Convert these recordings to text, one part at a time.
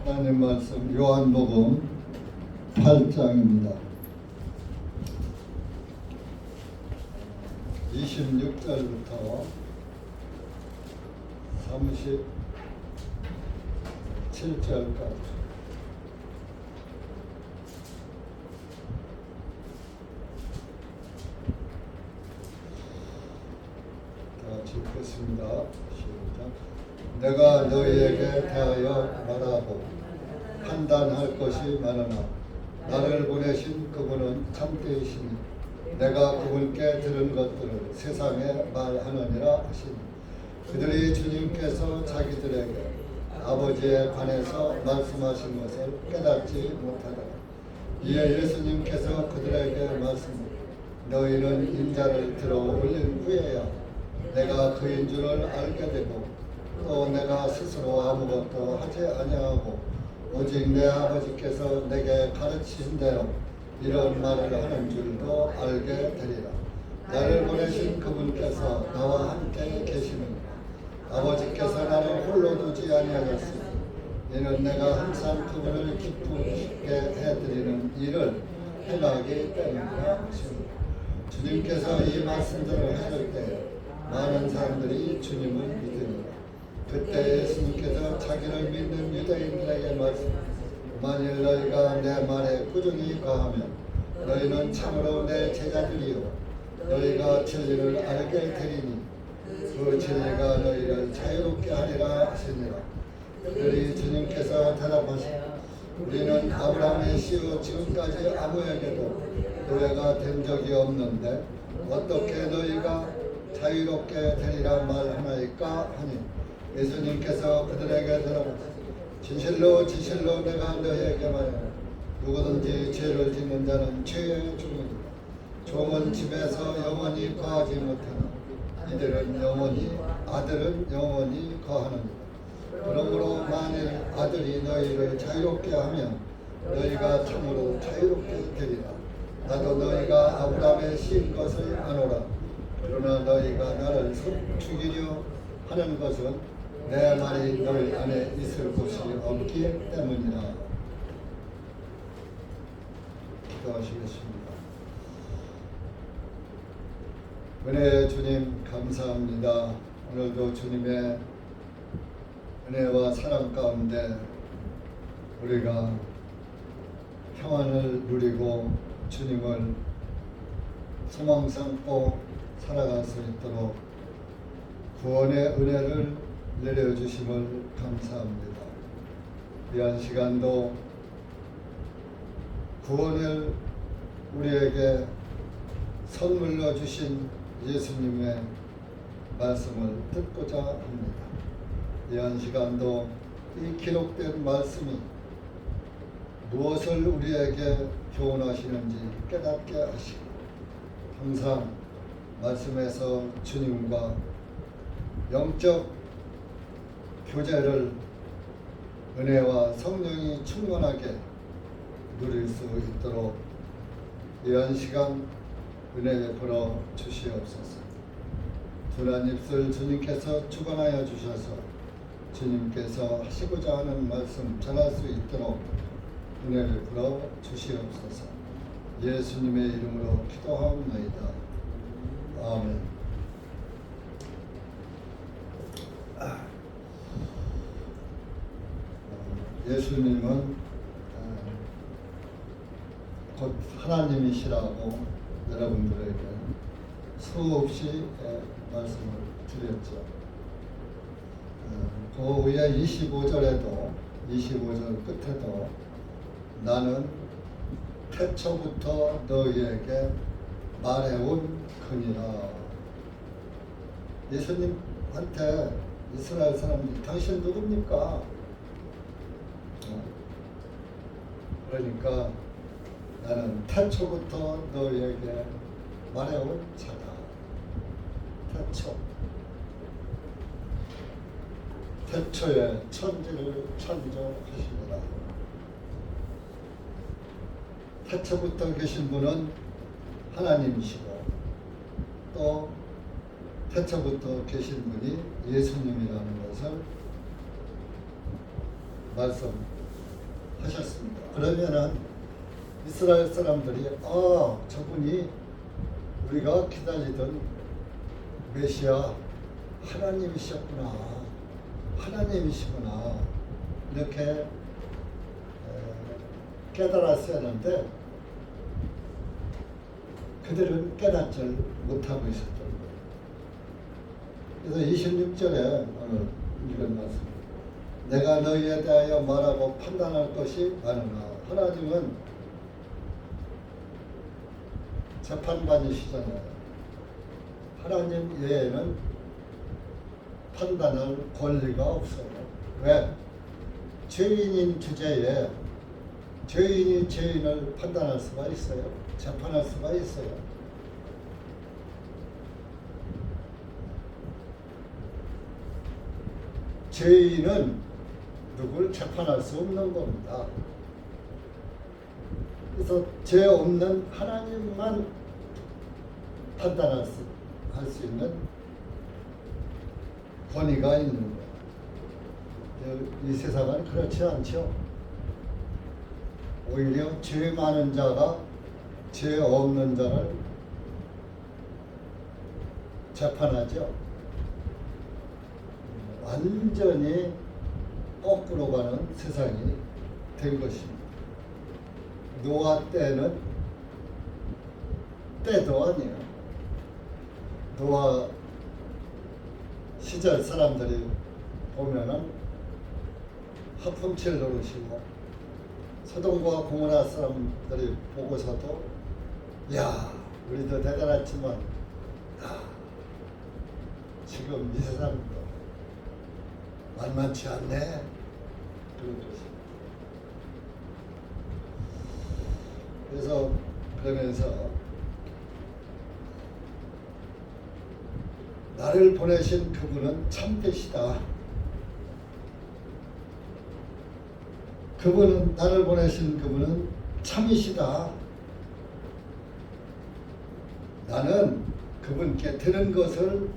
하나님 말씀 요한복음 8장입니다. 26절부터 37절까지 다 읽겠습니다. 시작. 내가 너희에게 대하여 말하고 판단할 것이 많으나 나를 보내신 그분은 참되시니 내가 그분께 들은 것들을 세상에 말하느니라 하시니 그들이 주님께서 자기들에게 아버지에 관해서 말씀하신 것을 깨닫지 못하더라. 이에 예수님께서 그들에게 말씀하시되 너희는 인자를 들어 올린 후에야 내가 그인 줄을 알게 되고 또 내가 스스로 아무것도 하지 아니하고 오직 내 아버지께서 내게 가르치신 대로 이런 말을 하는 줄도 알게 되리라. 나를 보내신 그분께서 나와 함께 계시느니라. 아버지께서 나를 홀로 두지 아니하셨으니 이는 내가 항상 그분을 기쁘시게 해드리는 일을 행하기 때문이라 하시니 주님께서 이 말씀들을 하실 때 많은 사람들이 주님을 믿으니라. 그때 예수님께서 자기를 믿는 유대인들에게 말씀하시되 만일 너희가 내 말에 꾸준히 거하면 너희는 참으로 내 제자들이요 너희가 진리를 알게 되리니 그 진리가 너희를 자유롭게 하리라 하시니라. 그들이 주님께서 대답하시되 우리는 아브라함의 씨요 지금까지 아무에게도 노예가 된 적이 없는데 어떻게 너희가 자유롭게 되리라 말하나이까 하니 예수님께서 그들에게 대답하시되 진실로 진실로 내가 너희에게 말하노라. 누구든지 죄를 짓는 자는 죄의 종이니라. 종은 집에서 영원히 거하지 못하나 이들은 영원히 아들은 영원히 거하느니라. 그러므로 만일 아들이 너희를 자유롭게 하면 너희가 참으로 자유롭게 되리라. 나도 너희가 아브라함의 씨인 것을 아노라. 그러나 너희가 나를 죽이려 하는 것은 내 말이 너희 안에 있을 곳이 없기 때문이라. 기도하시겠습니다. 은혜의 주님 감사합니다. 오늘도 주님의 은혜와 사랑 가운데 우리가 평안을 누리고 주님을 소망 삼고 살아갈 수 있도록 구원의 은혜를 내려주심을 감사합니다. 귀한 시간도 구원을 우리에게 선물로 주신 예수님의 말씀을 듣고자 합니다. 귀한 시간도 이 기록된 말씀이 무엇을 우리에게 교훈하시는지 깨닫게 하시고 항상 말씀에서 주님과 영적 교제를 은혜와 성령이 충만하게 누릴 수 있도록 이런 시간 은혜 베풀어 주시옵소서. 둔한 입술 주님께서 주관하여 주셔서 주님께서 하시고자 하는 말씀 전할 수 있도록 은혜 베풀어 주시옵소서. 예수님의 이름으로 기도하옵나이다. 아멘. 예수님은 곧 하나님이시라고 여러분들에게 수없이 말씀을 드렸죠. 그 후에 25절 끝에도 나는 태초부터 너희에게 말해온 거니라. 예수님한테 이스라엘 사람들이 당신 누굽니까? 그러니까 나는 태초부터 너희에게 말해온 자다. 태초에 천지를 창조하시니라. 태초부터 계신 분은 하나님이시고 또 태초부터 계신 분이 예수님이라는 것을 하셨습니다. 그러면은 이스라엘 사람들이 저분이 우리가 기다리던 메시아 하나님이시구나, 하나님이시구나 이렇게 깨달았어야 하는데 그들은 깨닫지 못하고 있었던 거예요. 그래서 26절에 오늘 이런 말씀, 내가 너희에 대하여 말하고 판단할 것이 많으나, 하나님은 재판관이시잖아요. 하나님 외에는 판단할 권리가 없어요. 왜? 죄인인 주제에 죄인이 죄인을 판단할 수가 있어요. 재판할 수가 있어요. 죄인은 누굴 재판할 수 없는 겁니다. 그래서 죄 없는 하나님만 판단할 수 있는 권위가 있는 거예요. 이 세상은 그렇지 않죠. 오히려 죄 많은 자가 죄 없는 자를 재판하죠. 완전히 거꾸로 가는 세상이 된 것입니다. 노아 때는 때도 아니에요. 노아 시절 사람들이 보면은 하품칠 노릇이고, 소돔과 고모라 사람들이 보고서도 야, 우리도 대단했지만 지금 이 세상도 만만치 않네, 그런 것입니다. 그래서 그러면서 나를 보내신 그분은 참되시다. 그분은, 나를 보내신 그분은 참이시다. 나는 그분께 들은 것을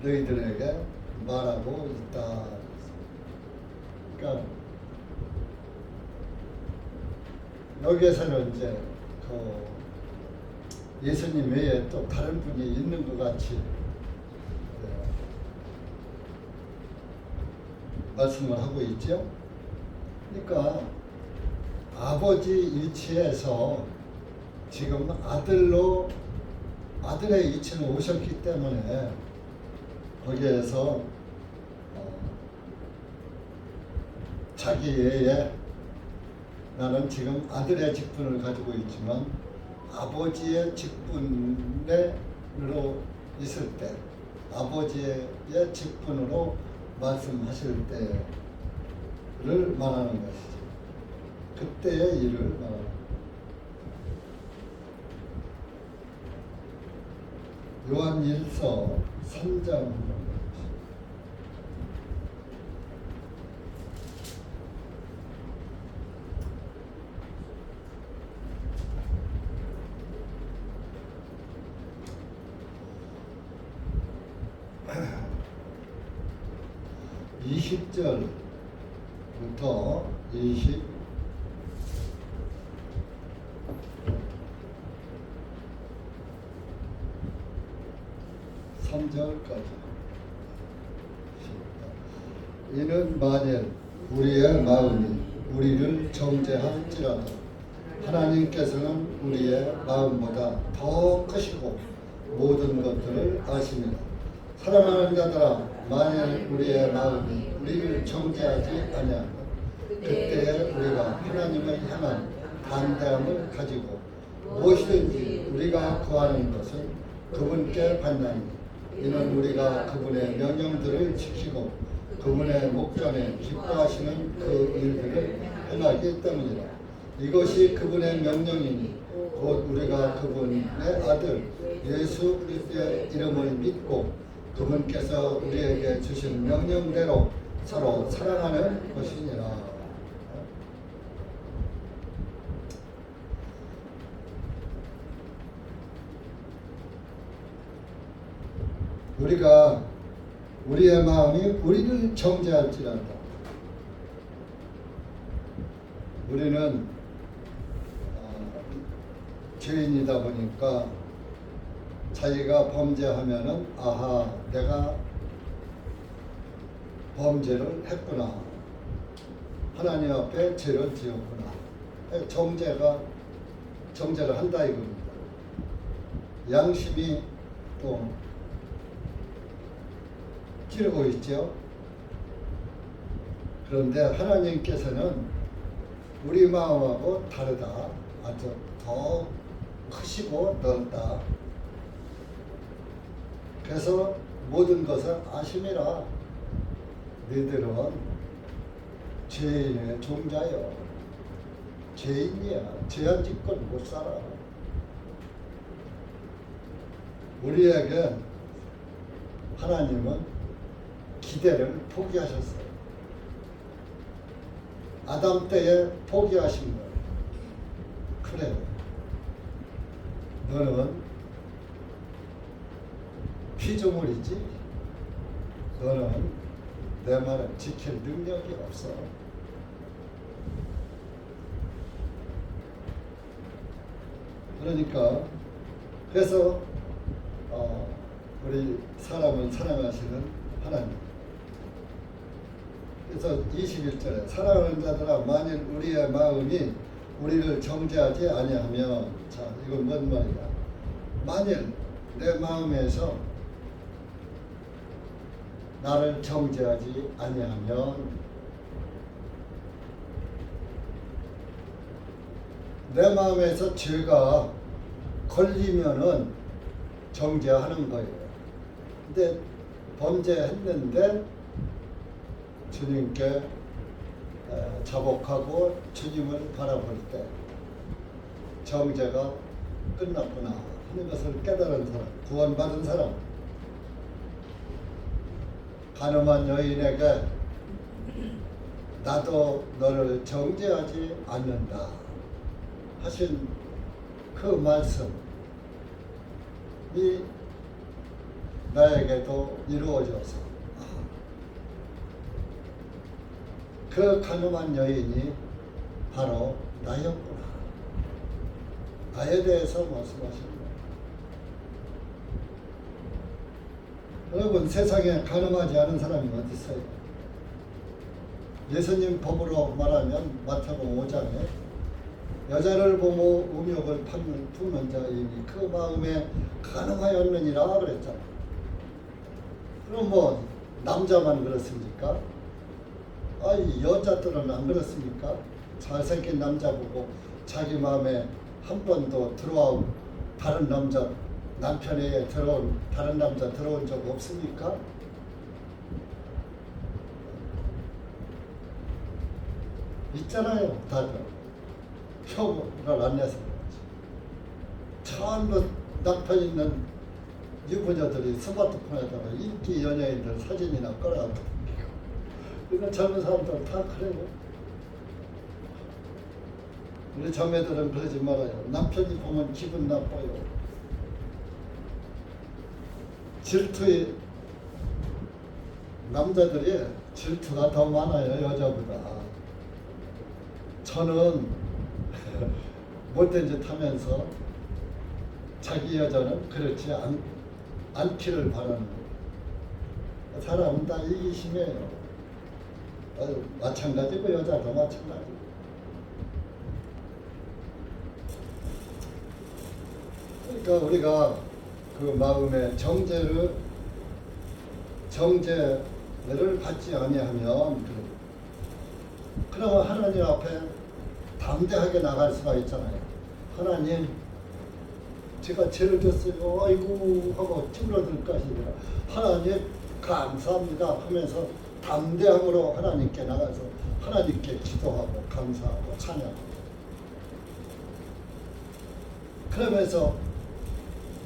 너희들에게 말하고 있다. 그러니까 여기에서는 이제 예수님 외에 또 다른 분이 있는 것 같이 말씀을 하고 있죠. 그러니까 아버지 위치에서 지금 아들의 위치로 오셨기 때문에 거기에서 자기 외에 나는 지금 아들의 직분을 가지고 있지만 아버지의 직분으로 있을 때, 아버지의 직분으로 말씀하실 때를 말하는 것이죠. 그때의 일을 말하는 것이죠. 요한 1서 3장 20절부터 23절까지. 이는 만일 우리의 마음이 우리를 정죄할지라도 하나님께서는 우리의 마음보다 더 크시고 모든 것들을 아십니다. 사랑하는 자들아, 만일 우리의 마음이 우리를 정죄하지 아니하면 그때에 우리가 하나님을 향한 담대함을 가지고 무엇이든지 우리가 구하는 것은 그분께 받나니, 이는 우리가 그분의 명령들을 지키고 그분의 목전에 기뻐하시는 그 일들을 행하기 때문이라. 이것이 그분의 명령이니 곧 우리가 그분의 아들 예수 그리스도의 이름을 믿고 그분께서 우리에게 주신 명령대로 서로 사랑하는 것이니라. 우리가 우리의 마음이 우리를 정죄할지라도 우리는 죄인이다 보니까 자기가 범죄하면은 아하 내가 범죄를 했구나, 하나님 앞에 죄를 지었구나, 정죄를 한다 이겁니다. 양심이 또 찌르고 있죠. 그런데 하나님께서는 우리 마음하고 다르다, 아주 더 크시고 넓다. 그래서 모든 것을 아심이라. 너희들은 죄인의 종자여. 죄인이야. 죄 안 짓고는 못 살아. 우리에게 하나님은 기대를 포기하셨어요. 아담 때에 포기하신 거예요. 그래, 너는 피조물이지, 너는 내 말을 지킬 능력이 없어. 그러니까 그래서 우리 사람을 사랑하시는 하나님. 그래서 21절에 사랑하는 자들아 만일 우리의 마음이 우리를 정죄하지 아니하면, 자 이건 뭔 말이야? 만일 내 마음에서 나를 정죄하지 아니하면, 내 마음에서 죄가 걸리면은 정죄하는 거예요. 근데 범죄했는데 주님께 자복하고 주님을 바라볼 때 정죄가 끝났구나 하는 것을 깨달은 사람, 구원받은 사람, 가늠한 여인에게 나도 너를 정죄하지 않는다 하신 그 말씀이 나에게도 이루어져서 그 가늠한 여인이 바로 나였구나, 나에 대해서 말씀하신 거예요. 여러분, 세상에 가늠하지 않은 사람이 어디 있어요? 예수님 법으로 말하면 마태복음 5장에 여자를 보고 음욕을 품는 자이니 그 마음에 가늠하였느니라 그랬잖아. 그럼 뭐 남자만 그렇습니까? 아이 여자들은 안 그렇습니까? 잘생긴 남자 보고 자기 마음에 한 번도 다른 남자, 남편에게 다른 남자 들어온 적 없습니까? 있잖아요, 다들. 표를 안 내서 그렇지. 전부 남편 있는 유부녀들이 스마트폰에다가 인기 연예인들 사진이나 끌어가고 이거 젊은 사람들은 다 그래요. 우리 자매들은 그러지 말아요. 남편이 보면 기분 나빠요. 질투의 남자들이 질투가 더 많아요, 여자보다. 저는 못된 짓 하면서 자기 여자는 그렇지 않기를 바라는 거예요. 사람은 다 이기심이에요. 마찬가지고 여자도 마찬가지고. 그러니까 우리가 그 마음의 정죄를 받지 아니하면, 그러면 하나님 앞에 담대하게 나갈 수가 있잖아요. 하나님, 제가 죄를 졌어요. 아이고 하고 찌그러들 것이니라. 하나님 감사합니다 하면서 담대함으로 하나님께 나가서 하나님께 기도하고 감사하고 찬양하고, 그러면서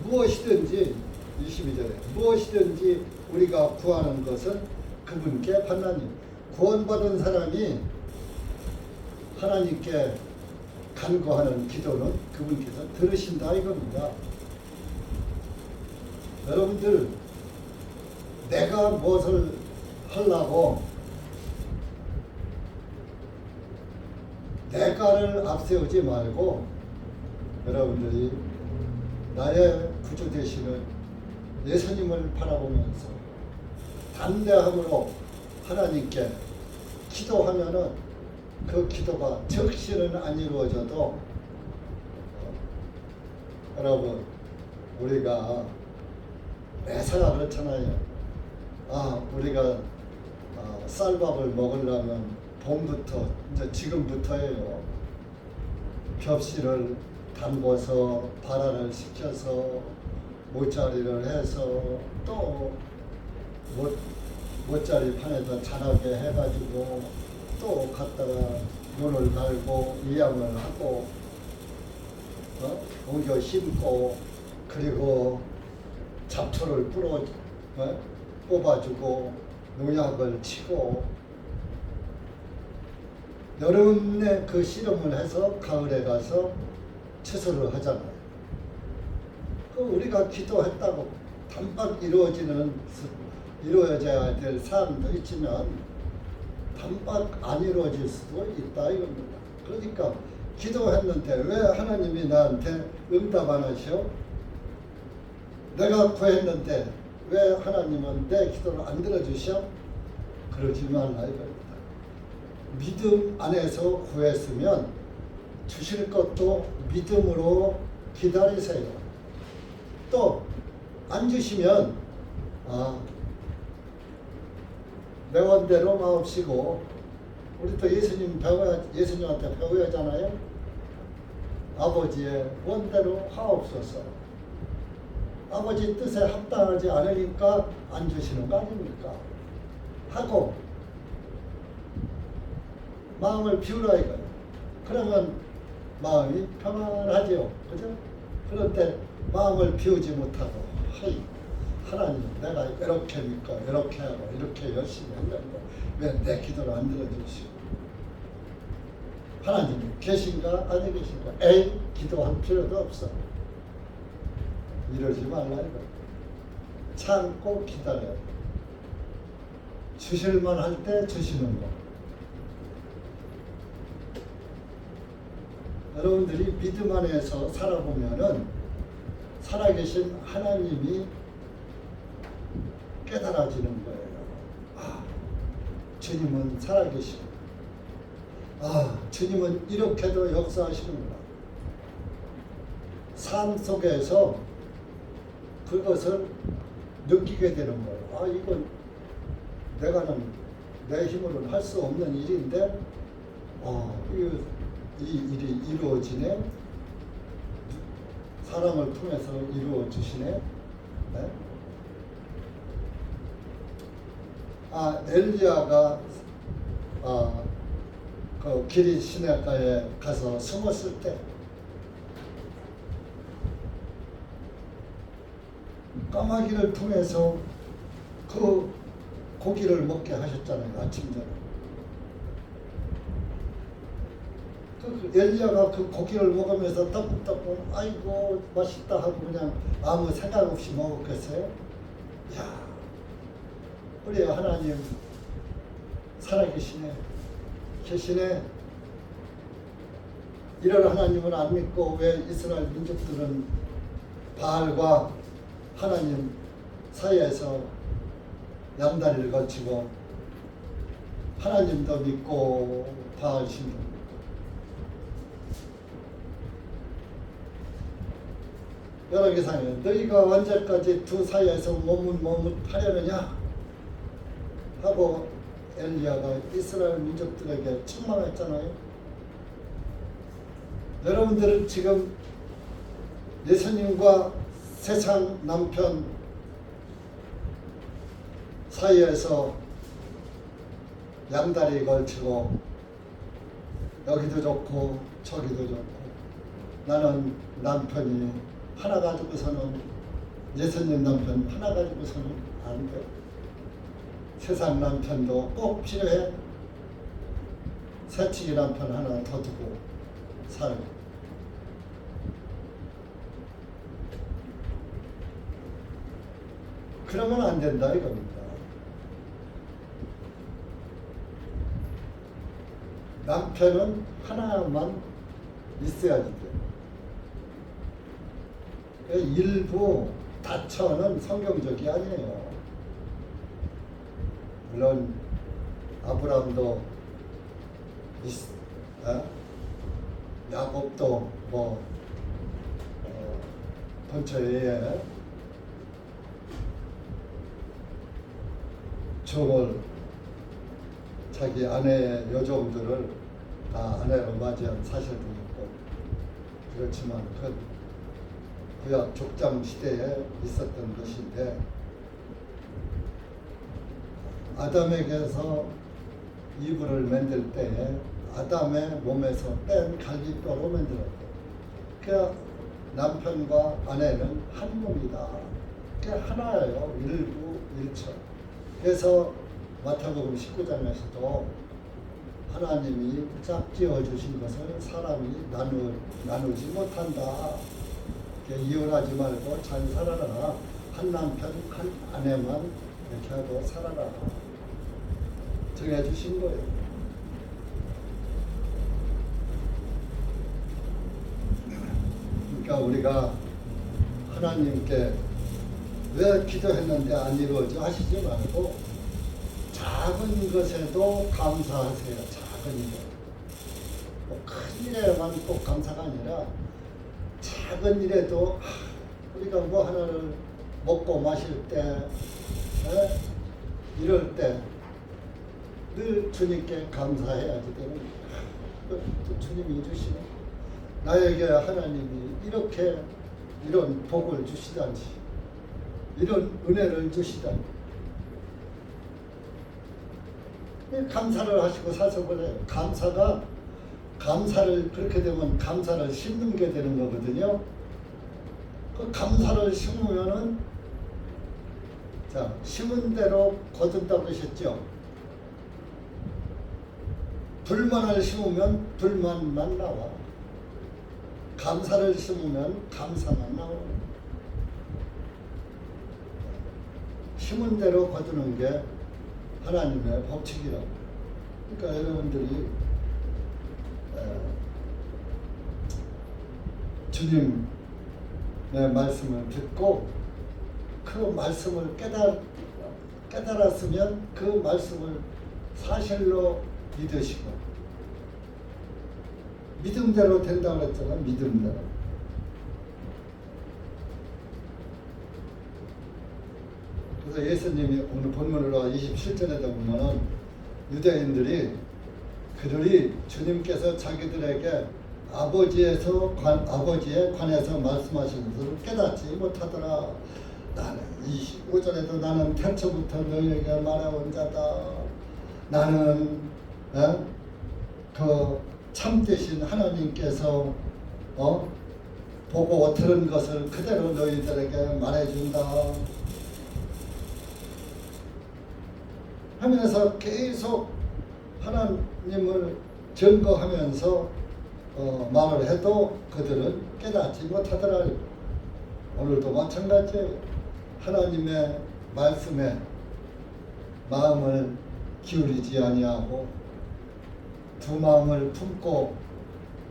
무엇이든지 22절에 무엇이든지 우리가 구하는 것은 그분께 받나니, 구원받은 사람이 하나님께 간구하는 기도는 그분께서 들으신다 이겁니다. 여러분들, 내가 무엇을 하려고 내가를 앞세우지 말고 여러분들이 나의 구주 되시는 예수님을 바라보면서 담대함으로 하나님께 기도하면은 그 기도가 즉시는 안 이루어져도 여러분 우리가 매사가 그렇잖아요. 우리가 쌀밥을 먹으려면 봄부터 이제 지금부터예요. 벽실을 담궈서 발화를 시켜서 모짜리를 해서 또 모짜리 판에다 자라게 해가지고 또 갖다가 눈을 달고 이양을 하고 옮겨 심고 그리고 잡초를 뽑아주고 농약을 치고 여름에 그 씨름을 해서 가을에 가서 추수를 하잖아요. 우리가 기도했다고 단박 이루어져야 될 사람도 있지만 단박 안 이루어질 수도 있다 이겁니다. 그러니까 기도했는데 왜 하나님이 나한테 응답 안 하셔? 내가 구했는데 왜 하나님은 내 기도를 안 들어주셔? 그러지 말라 이겁니다. 믿음 안에서 구했으면 주실 것도 믿음으로 기다리세요. 또 안 주시면 내 원대로 마옵시고 우리 또 예수님한테 배워야잖아요. 아버지의 원대로 하옵소서. 아버지 뜻에 합당하지 않으니까 안 주시는 거 아닙니까? 하고 마음을 비우라 이거예요. 그러면 마음이 평안하지요. 그죠? 그런데 마음을 비우지 못하고 하나님 내가 이렇게 믿고 이렇게 하고 이렇게 열심히 했는데 왜 내 기도를 안 들어주시고 하나님이 계신가 아니 계신가 기도할 필요도 없어. 이러지 말라 이거. 참고 기다려야 돼. 주실만 할 때 주시는 거. 여러분들이 믿음 안에서 살아보면은 살아계신 하나님이 깨달아지는 거예요. 주님은 살아계시고 주님은 이렇게도 역사하시는구나. 삶 속에서 그것을 느끼게 되는 거예요. 이건 내 힘으로는 할 수 없는 일인데 이 일이 이루어지네. 사람을 통해서 이루어 주시네. 네? 엘리야가 그 기리 시내가에 가서 숨었을 때 까마귀를 통해서 그 고기를 먹게 하셨잖아요. 아침 전에. 엘리야가 그 고기를 먹으면서 따끔따끔 아이고 맛있다 하고 그냥 아무 생각 없이 먹었겠어요? 우리 하나님 살아계시네. 계시네. 이런 하나님을 안 믿고 왜 이스라엘 민족들은 바알과 하나님 사이에서 양다리를 거치고 하나님도 믿고 바알 신도 믿고 여러 개상에 너희가 언제까지 두 사이에서 머뭇머뭇하려느냐 하고 엘리야가 이스라엘 민족들에게 책망했잖아요. 여러분들은 지금 예수님과 세상 남편 사이에서 양다리 걸치고 여기도 좋고 저기도 좋고 나는 남편이 하나 가지고서는 예수님 남편 하나 가지고서는 안 돼. 세상 남편도 꼭 필요해. 새치기 남편 하나 더 두고 살고. 그러면 안 된다 이겁니다. 남편은 하나만 있어야지 돼. 일부 다처는 성경적이 아니에요. 물론 아브라함도 야곱도 본처에 종을 자기 아내의 여종들을 다 아내로 맞이한 사실도 있고 그렇지만 그 구약 족장 시대에 있었던 것인데 아담에게서 이브를 만들 때에 아담의 몸에서 뺀 갈비뼈로 만들었대. 그 남편과 아내는 한 몸이다. 그 하나예요. 일부 일처. 그래서 마태복음 19장에서도 하나님이 짝지어 주신 것을 사람이 나누지 못한다. 이혼하지 말고 잘 살아라. 한 남편 한 아내만 이렇게 하고 살아라. 정해주신 거예요. 그러니까 우리가 하나님께 왜 기도했는데 안 이루어져 하시지 말고 작은 것에도 감사하세요. 작은 일. 큰 일에만 꼭 감사가 아니라 작은 일에도 우리가 뭐 하나를 먹고 마실 때 이럴 때 늘 주님께 감사해야지 되는 또 주님이 주시네. 나에게 하나님이 이렇게 이런 복을 주시다니 이런 은혜를 주시다니 감사를 하시고 사석을 해요. 감사를 그렇게 되면 감사를 심는 게 되는 거거든요. 그 감사를 심으면은 자 심은 대로 거둔다고 하셨죠. 불만을 심으면 불만만 나와. 감사를 심으면 감사만 나와. 심은 대로 거두는 게 하나님의 법칙이라고. 그러니까 여러분들이 주님의 말씀을 듣고 그 말씀을 깨달았으면 그 말씀을 사실로 믿으시고 믿음대로 된다고 했잖아. 믿음대로. 그래서 예수님이 오늘 본문으로 27절에도 보면은 유대인들이 그들이 주님께서 자기들에게 아버지에 관해서 말씀하신 것을 깨닫지 못하더라. 나는 25절에도 나는 태초부터 너희에게 말해온 자다. 나는 그 참되신 하나님께서 보고 들은 것을 그대로 너희들에게 말해준다 하면서 계속 하나님을 증거하면서 말을 해도 그들은 깨닫지 못하더라. 오늘도 마찬가지예요. 하나님의 말씀에 마음을 기울이지 아니하고 두 마음을 품고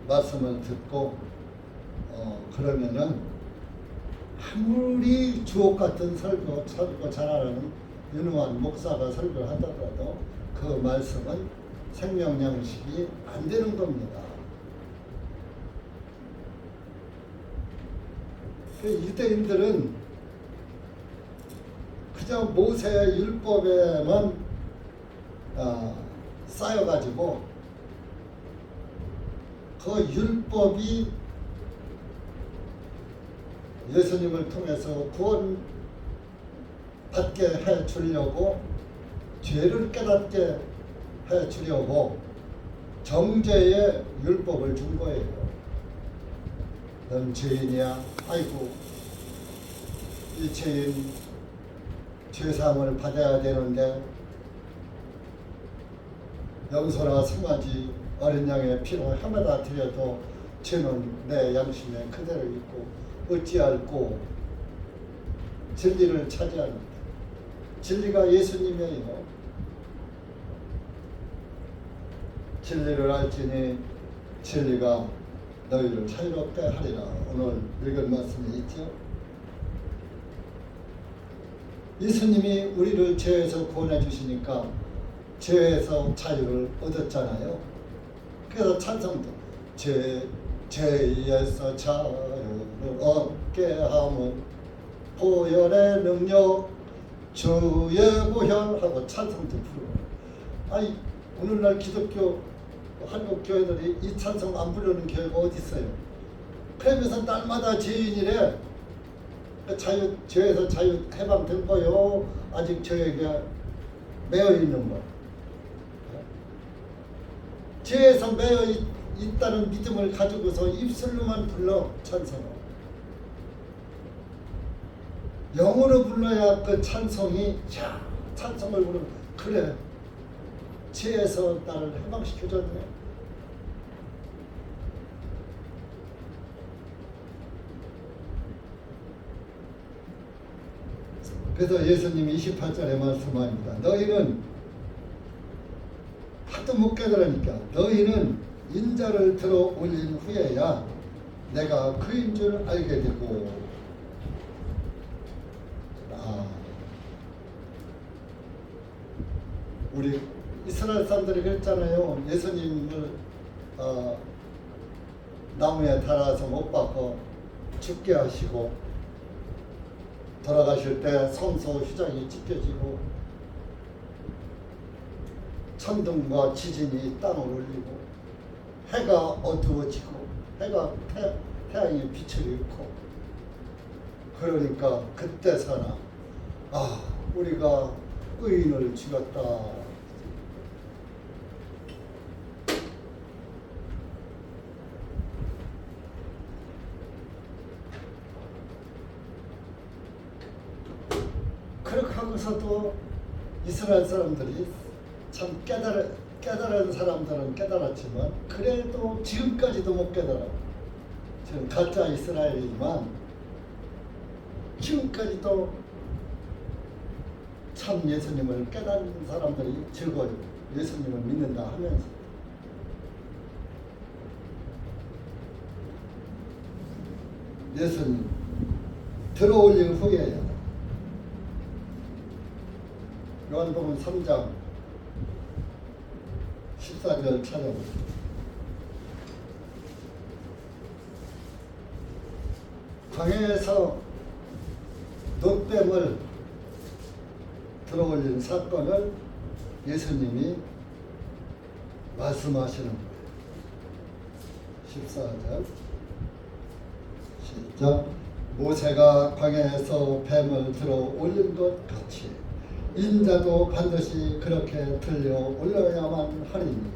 말씀을 듣고 그러면은 아무리 주옥 같은 설교 잘하는 유능한 목사가 설교를 하더라도 그 말씀은 생명 양식이 안 되는 겁니다. 유대인들은 그저 모세의 율법에만 쌓여가지고 그 율법이 예수님을 통해서 구원 받게 해 주려고 죄를 깨닫게 해 주려고 정죄의 율법을 준 거예요. 넌 죄인이야. 아이고 이 죄인 죄사함을 받아야 되는데 염소나 송아지 어린 양의 피로 해마다 드려도 죄는 내 양심에 그대로 있고 어찌할꼬 진리를 차지하는 진리가 예수님이에요. 진리를 알지니 진리가 너희를 자유롭게 하리라. 오늘 읽은 말씀이 있죠. 예수님이 우리를 죄에서 구원해 주시니까 죄에서 자유를 얻었잖아요. 그래서 찬송도 죄에서 자유를 얻게 함은 보혈의 능력 주의 보혈하고 찬송도 부르고. 아니 오늘날 기독교 한국 교회들이 이 찬송 안 부르는 교회가 어디 있어요? 그러면서 날마다 죄인이래. 자유, 죄에서 자유 해방된 거요. 아직 죄에게 매여 있는 거. 죄에서 매여 있다는 믿음을 가지고서 입술로만 불러 찬송을. 영어로 불러야 그 찬송이 찬송을 부르면 그래. 죄에서 나를 해방시켜줬네. 그래서 예수님이 28절에 말씀합니다. 너희는 하도 못 깨달으니까 너희는 인자를 들어 올린 후에야 내가 그인 줄 알게 되고. 우리 이스라엘 사람들이 그랬잖아요. 예수님을 나무에 달아서 못 박고 죽게 하시고 돌아가실 때 성소 휘장이 찢겨지고 천둥과 지진이 땅을 울리고 해가 어두워지고 해가 태양의 빛을 잃고. 그러니까 그때서나 우리가 의인을 죽였다. 그렇게 하고서도 이스라엘 사람들이 참 깨달은 사람들은 깨달았지만 그래도 지금까지도 못 깨달아. 지금 가짜 이스라엘이지만 지금까지도 참 예수님을 깨달은 사람들이 즐거워요. 예수님을 믿는다 하면서. 예수님 들어올린 후에야. 요한복음 3장 14절 찾아보세요. 광야에서 놋뱀을 들어올린 사건을 예수님이 말씀하시는 거예요. 14절 시작. 모세가 광야에서 뱀을 들어 올린 것 같이 인자도 반드시 그렇게 들려 올려야만 하리니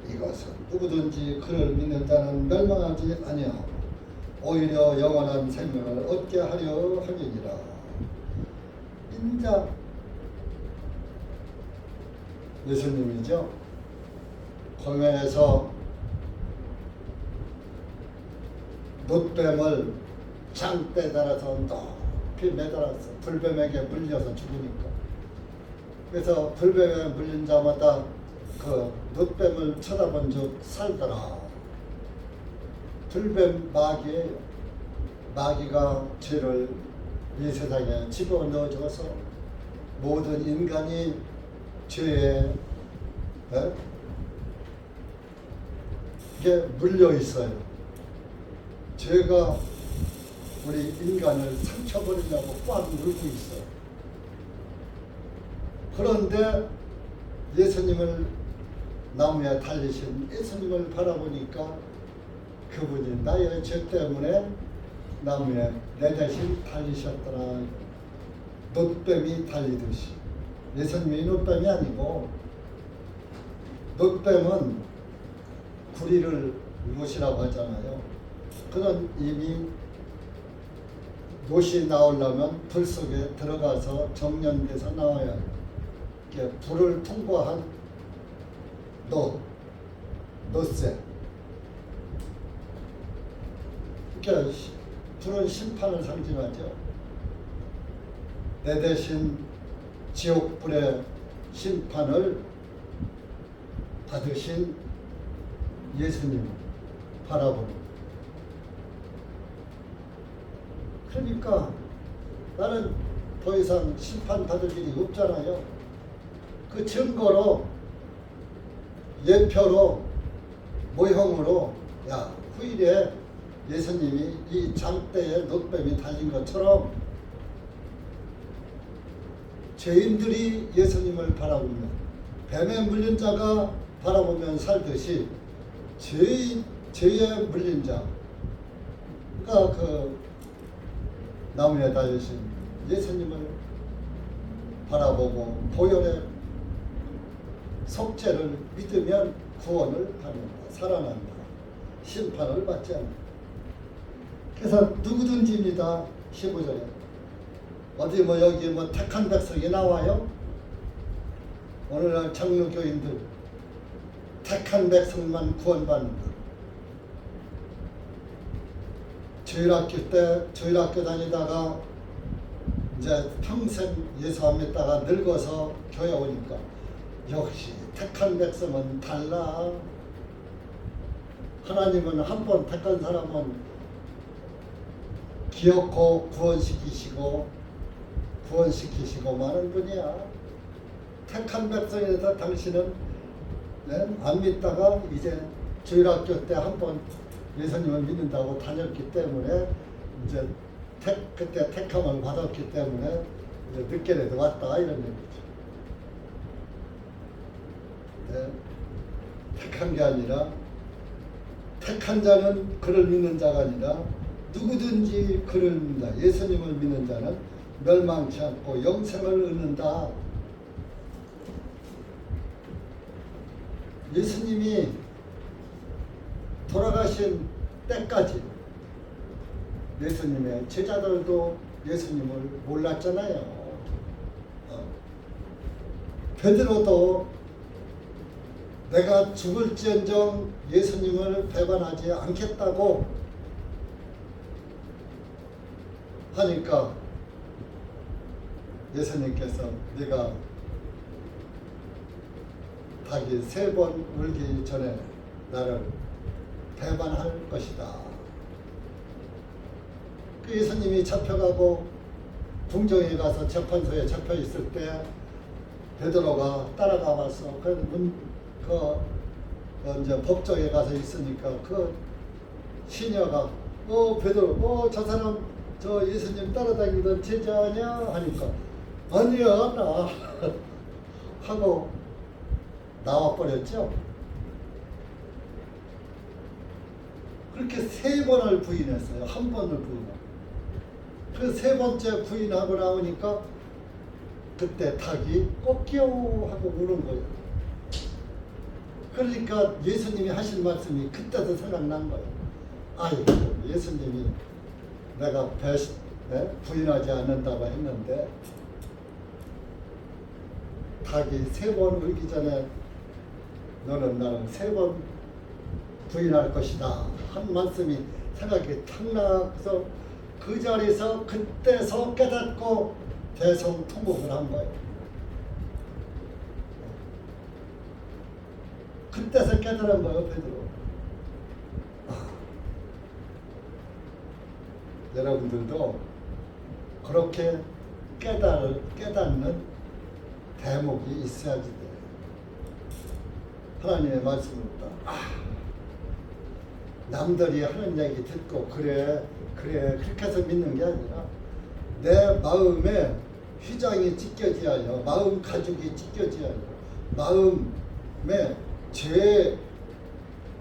이것은 누구든지 그를 믿는 자는 멸망하지 아니하고 오히려 영원한 생명을 얻게 하려 함이니라. 인자 예수님이죠. 광야에서 놋뱀을 장대 달아서 높이 매달았어. 불뱀에게 물려서 죽으니까. 그래서 불뱀에 물린 자마다 그 놋뱀을 쳐다본 즉 살더라. 불뱀 마귀예요. 마귀가 죄를 이 세상에 집어넣어줘서 모든 인간이 죄에 이게 물려 있어요. 죄가 우리 인간을 상처버리려고 꽉 물고 있어요. 그런데 예수님을 나무에 달리신 예수님을 바라보니까 그분이 나의 죄 때문에 나무에 내 대신 달리셨더라. 놋뱀이 달리듯이. 예수님이 놋뱀이 아니고 놋뱀은 구리를 못이라고 하잖아요. 그런 이미 못이 나오려면 불 속에 들어가서 정련돼서 나와야 해요. 이렇게 불을 통과한 놋새. 그러니까 불은 심판을 상징하죠. 내 대신 지옥불의 심판을 받으신 예수님 바라보는. 그러니까 나는 더 이상 심판받을 일이 없잖아요. 그 증거로, 예표로, 모형으로, 야, 후일에 예수님이 이 장대에 놋뱀이 달린 것처럼 죄인들이 예수님을 바라보면, 뱀에 물린 자가 바라보면 살듯이 죄에 물린 자가 그 나무에 달리신 예수님을 바라보고 보혈의 속죄를 믿으면 구원을 받는다. 살아난다. 심판을 받지 않는다. 그래서 누구든지입니다. 15절에 어디 뭐 여기 뭐 택한 백성이 나와요? 오늘날 장로교인들 택한 백성만 구원받는다. 주일학교 다니다가 이제 평생 예수 안 믿다가 늙어서 교회 오니까 역시 택한 백성은 달라. 하나님은 한 번 택한 사람은 기어코 구원시키시고 많은 분이야. 택한 백성에서 당신은 안 믿다가 이제 주일학교 때 한 번 예수님을 믿는다고 다녔기 때문에 이제 그때 택함을 받았기 때문에 이제 늦게라도 왔다 이런 얘기죠. 네. 택한 게 아니라 택한 자는 그를 믿는 자가 아니라 누구든지 그를 믿는다. 예수님을 믿는 자는 멸망치 않고 영생을 얻는다. 예수님이 돌아가신 때까지 예수님의 제자들도 예수님을 몰랐잖아요. 베드로도 내가 죽을지언정 예수님을 배반하지 않겠다고 하니까 예수님께서 네가 닭이 3번 울기 전에 나를 배반할 것이다. 그 예수님이 잡혀가고 궁정에 가서 재판소에 잡혀 있을 때 베드로가 따라가 와서 이제 법정에 가서 있으니까 그 시녀가 베드로 저 사람 저 예수님 따라다니던 제자 아니야? 하니까 아니야 나 하고 나와버렸죠. 그렇게 3번을 부인했어요. 한 번을 부인하고. 그 3번째 부인하고 나오니까 그때 닭이 꺾여 하고 우는 거예요. 그러니까 예수님이 하신 말씀이 그때도 생각난 거예요. 아이고 예수님이 내가 부인하지 않는다고 했는데 닭이 3번 울기 전에 너는 나를 3번 부인할 것이다 한 말씀이 생각이 탁 나서 그 자리에서 그때서 깨닫고 대성통곡을 한 거예요. 그때서 깨달은 거예요. 베드로. 여러분들도 그렇게 깨닫는 대목이 있어야지 돼요. 하나님의 말씀을 남들이 하는 얘기 듣고 그래 그렇게 해서 믿는 게 아니라 내 마음에 휘장이 찢겨져야 해요. 마음 가죽이 찢겨져야 해요. 마음에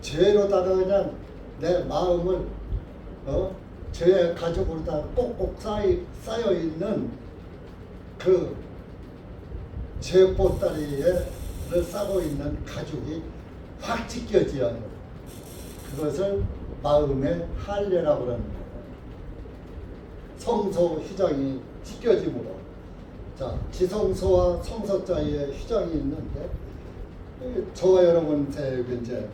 죄로다가 그냥 내 마음을 죄의 가죽으로다 꼭꼭 쌓여 있는 그 죄 보따리를 싸고 있는 가죽이 확 찢겨져야 해요. 그것을 마음의 할례라고 하는 거예요. 성소 휘장이 찢겨짐으로. 자, 지성소와 성소자의 휘장이 있는데 저와 여러분 이제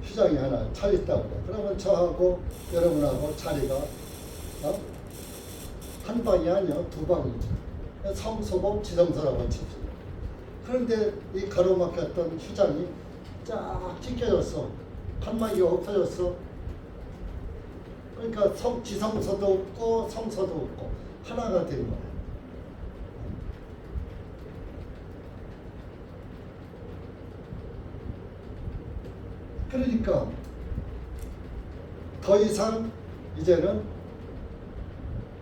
휘장이 하나 차 있다고 그래요. 그러면 저하고 여러분하고 자리가 한 방이 아니야, 2방이죠. 성소고 지성소라고 칩시다. 그런데 이 가로막혔던 휘장이 쫙 찢겨졌어. 칸막이가 없어졌어. 그러니까 지성소도 없고 성소도 없고 하나가 된 거야. 그러니까 더 이상 이제는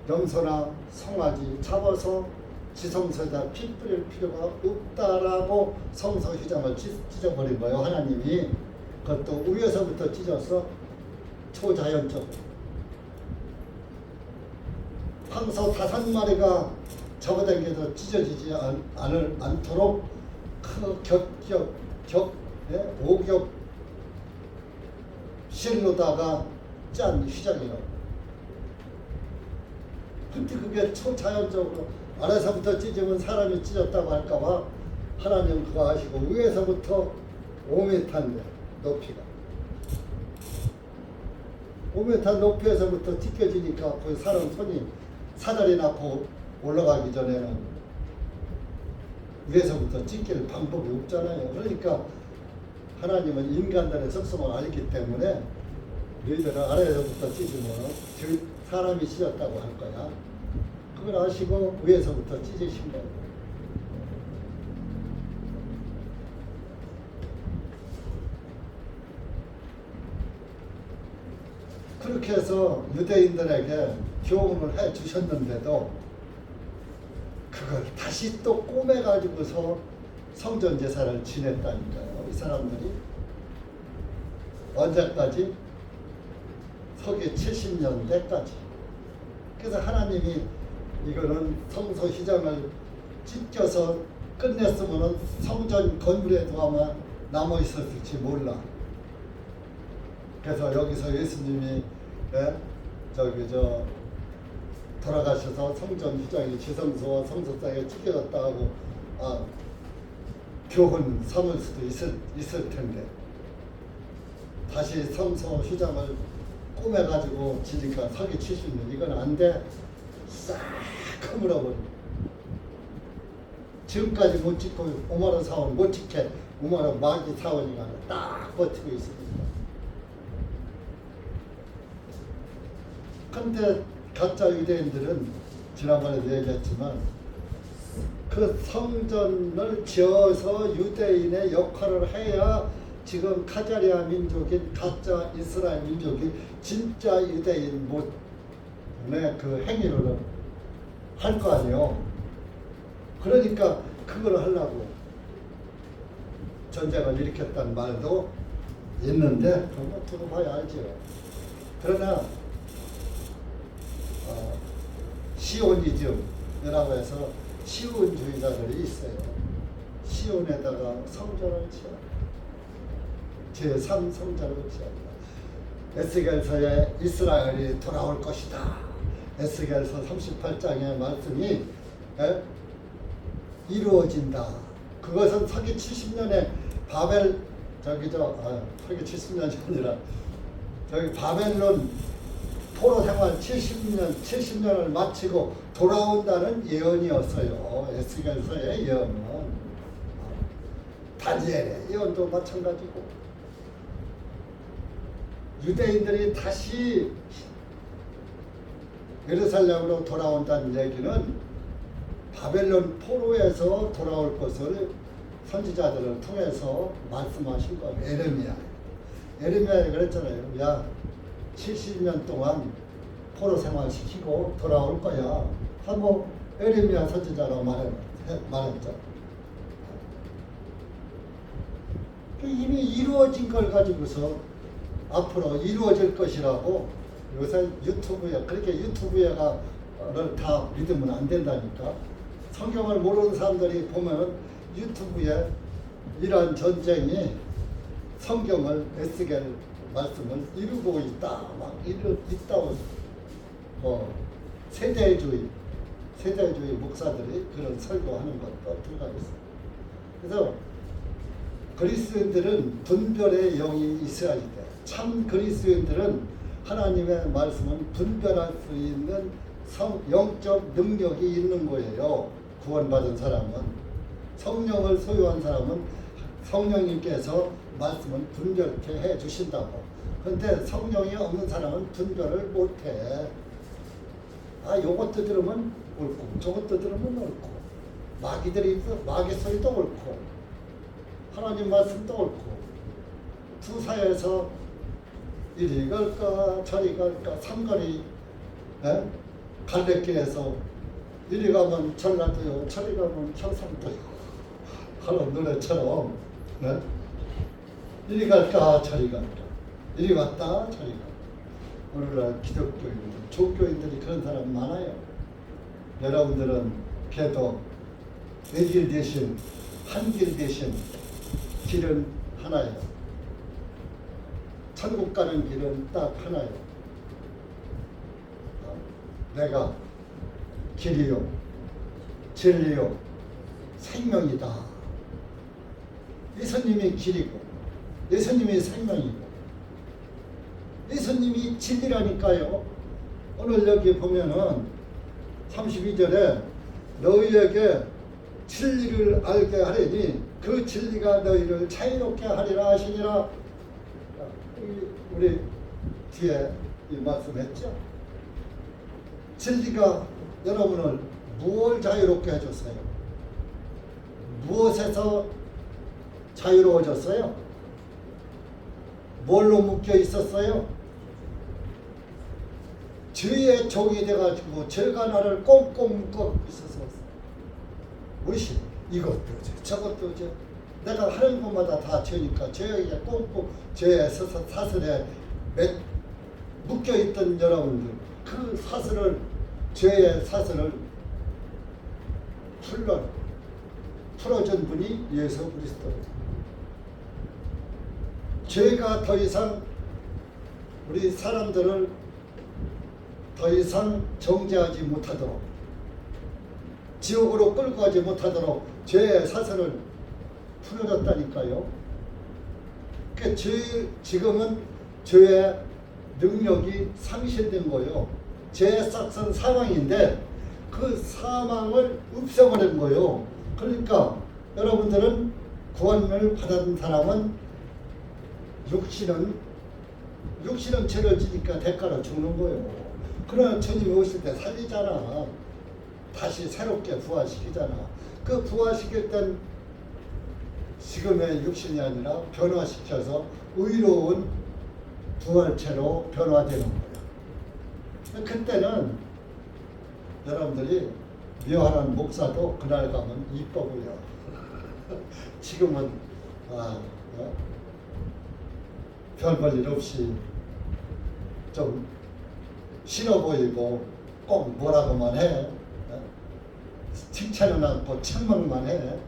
염소나 송아지 잡아서 지성소에다 피 뿌릴 필요가 없다라고 성소 휘장을 찢어버린 거예요. 하나님이. 그것도 위에서부터 찢어서 초자연적으로. 황소 5마리가 잡아당겨서 찢어지지 않도록 그 오겹 실로다가 짠 휘장이라고. 근데 그게 초자연적으로 아래서부터 찢으면 사람이 찢었다고 할까봐 하나님 그거 아시고 위에서부터 5m인데 높이가 5m 높이에서부터 찢겨지니까 거기 사람 손이 사다리 낳고 올라가기 전에는 위에서부터 찢길 방법이 없잖아요. 그러니까 하나님은 인간들의 속성을 알기 때문에 너희들은 아래에서부터 찢으면 사람이 찢었다고 할 거야. 그걸 아시고 위에서부터 찢으신 거예요. 그렇게 해서 유대인들에게 교훈을 해 주셨는데도 그걸 다시 또 꼬매가지고서 성전 제사를 지냈다니까요. 이 사람들이 언제까지? 서기 70년대까지. 그래서 하나님이 이거는 성소 휘장을 찢겨서 끝냈으면 성전 건물에도 아마 남아 있었을지 몰라. 그래서 여기서 예수님이 돌아가셔서 성전 휘장이 지성소와 성소 사이에 찢겨졌다 하고 교훈 삼을 수도 있을 텐데 다시 성소 휘장을 꾸며가지고 지니까 서기 70년 이건 안 돼. 싹 허물어버려. 지금까지 못 짓고 5만원 사원 못 짓게 5만원 마기 사원이가 딱 버티고 있습니다. 근데 가짜 유대인들은 지난번에도 얘기했지만 그 성전을 지어서 유대인의 역할을 해야 지금 카자리아 민족인 가짜 이스라엘 민족이 진짜 유대인 못의 그 행위를 할 거 아니에요. 그러니까 그걸 하려고 전쟁을 일으켰다는 말도 있는데 그런 거 두고 봐야 알죠. 그러나 시오니즘이라고 해서 시온주의자들이 있어요. 시온에다가 성전을 지어 제3성전을 지었다. 에스겔서에 이스라엘이 돌아올 것이다. 에스겔서 38장의 말씀이 이루어진다. 그것은 서기 70년에 서기 70년이 아니라 바벨론 포로 생활 70년을 마치고 돌아온다는 예언이었어요. 에스겔서의 예언은. 다니엘의 예언도 마찬가지고. 유대인들이 다시 예루살렘으로 돌아온다는 얘기는 바벨론 포로에서 돌아올 것을 선지자들을 통해서 말씀하신 거예요. 에레미야 그랬잖아요. 야 70년 동안 포로 생활 시키고 돌아올 거야 하고 에레미야 선지자가 말했죠. 이미 이루어진 걸 가지고서 앞으로 이루어질 것이라고 요새 유튜브에 그렇게 유튜브에를 다 믿으면 안 된다니까. 성경을 모르는 사람들이 보면 유튜브에 이러한 전쟁이 성경을 에스겔 말씀을 이루고 있다 막 있다고 세대주의 목사들이 그런 설교하는 것도 들어가 있어요. 그래서 그리스도인들은 분별의 영이 있어야 돼. 참 그리스도인들은 하나님의 말씀은 분별할 수 있는 영적 능력이 있는 거예요. 구원받은 사람은 성령을 소유한 사람은 성령님께서 말씀을 분별케 해 주신다고. 그런데 성령이 없는 사람은 분별을 못해. 아, 요것도 들으면 옳고 저것도 들으면 옳고, 마귀들이 있어, 마귀 소리도 옳고 하나님 말씀도 옳고, 두 사이에서 이리 갈까 저리 갈까 삼거리 갈래길에서 이리 가면 전라도요 저리 가면 경상도요 하는 노래처럼 이리 갈까 저리 갈까 이리 왔다 저리 갈까. 오늘날 기독교인들, 종교인들이 그런 사람 많아요. 여러분들은 그래도 외길 대신 한길 대신 길은 하나예요. 천국 가는 길은 딱 하나예요. 내가 길이요 진리요 생명이다. 예수님이 길이고 예수님이 생명이고 예수님이 진리라니까요. 오늘 여기 보면은 32절에 너희에게 진리를 알게 하리니 그 진리가 너희를 자유롭게 하리라 하시니라. 우리 뒤에 이 말씀했죠. 진리가 여러분을 무엇을 자유롭게 해줬어요? 무엇에서 자유로워졌어요? 뭘로 묶여 있었어요? 죄의 종이 돼가지고 죄가 나를 꽁꽁 묶어 있어서 무시 이것도 죄 저것도 죄 내가 하는 것마다 다 죄니까 죄에 꽁꽁 죄의 사슬에 묶여 있던 여러분들, 그 사슬을 죄의 사슬을 풀어준 분이 예수 그리스도입니다. 죄가 더 이상 우리 사람들을 더 이상 정죄하지 못하도록, 지옥으로 끌고 가지 못하도록 죄의 사슬을 풀어줬다니까요. 그러니까 지금은 죄의 능력이 상실된 거예요. 죄의 싹은 사망인데 그 사망을 없애버린 거예요. 그러니까 여러분들은 구원을 받은 사람은 육신은 죄를 지니까 대가로 죽는 거예요. 그러나 주님이 오실 때 살리잖아. 다시 새롭게 부활시키잖아. 그 부활시킬 땐 지금의 육신이 아니라 변화시켜서 의로운 부활체로 변화되는 거야. 그때는 여러분들이 묘한 목사도 그날 가면 이뻐 보여. 지금은 별 볼 일 없이 좀 싫어 보이고 꼭 뭐라고만 해. 칭찬은 않고 책망만 해.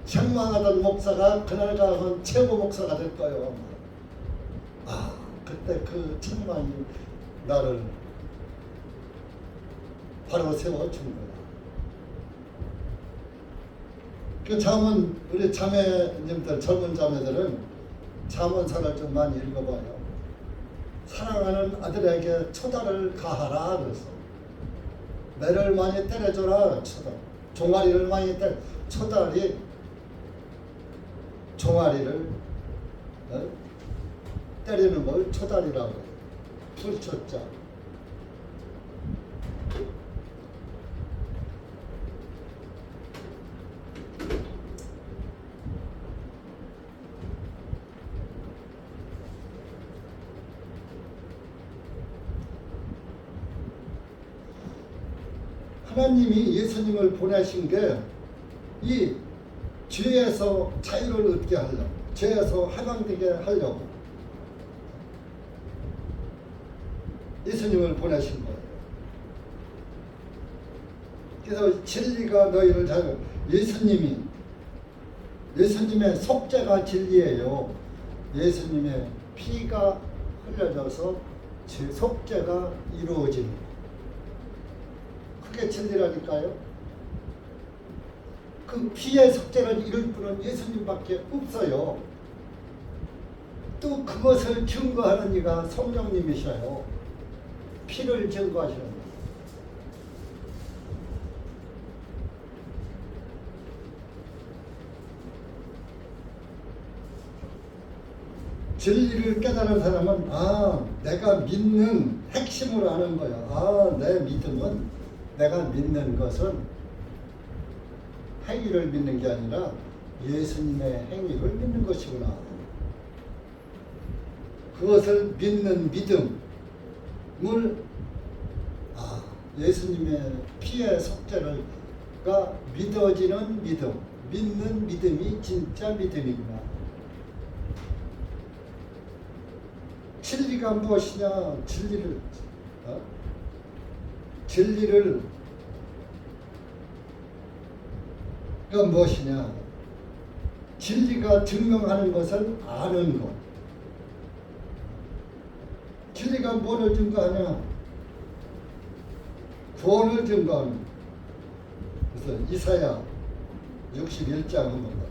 책망하던 목사가 그날 가면 최고 목사가 될 거예요. 아, 그때 그 책망이 나를 바로 세워준 거야. 그 잠언, 우리 자매님들, 젊은 자매들은 잠언서를 좀 많이 읽어봐요. 사랑하는 아들에게 초다를 가하라 그래서 매를 많이 때려줘라. 초다, 종아리를 많이 초다리 종아리를 때리는 걸 초다리라고 해요. 불초자. 하나님이 예수님을 보내신 게 이 죄에서 자유를 얻게 하려고, 죄에서 해방되게 하려고 예수님을 보내신 거예요. 그래서 진리가 너희를 자유, 예수님의 속죄가 진리예요. 예수님의 피가 흘려져서 속죄가 이루어지는 거예요. 그게 진리라니까요. 그 피의 속죄를 이룰 분은 예수님밖에 없어요. 또 그것을 증거하는 이가 성령님이셔요. 피를 증거하시는 거예요. 진리를 깨달은 사람은 내가 믿는 핵심으로 아는 거야. 내 믿음은 내가 믿는 것은 행위를 믿는 게 아니라 예수님의 행위를 믿는 것이구나. 그것을 믿는 믿음을 예수님의 피의 속죄가 믿어지는 믿음, 믿는 믿음이 진짜 믿음이구나. 진리가 무엇이냐? 진리를 무엇이냐? 진리가 증명하는 것을 아는 것. 진리가 뭐를 증거하냐? 구원을 증거하는 것. 그래서 이사야 61장 한번 봅시다.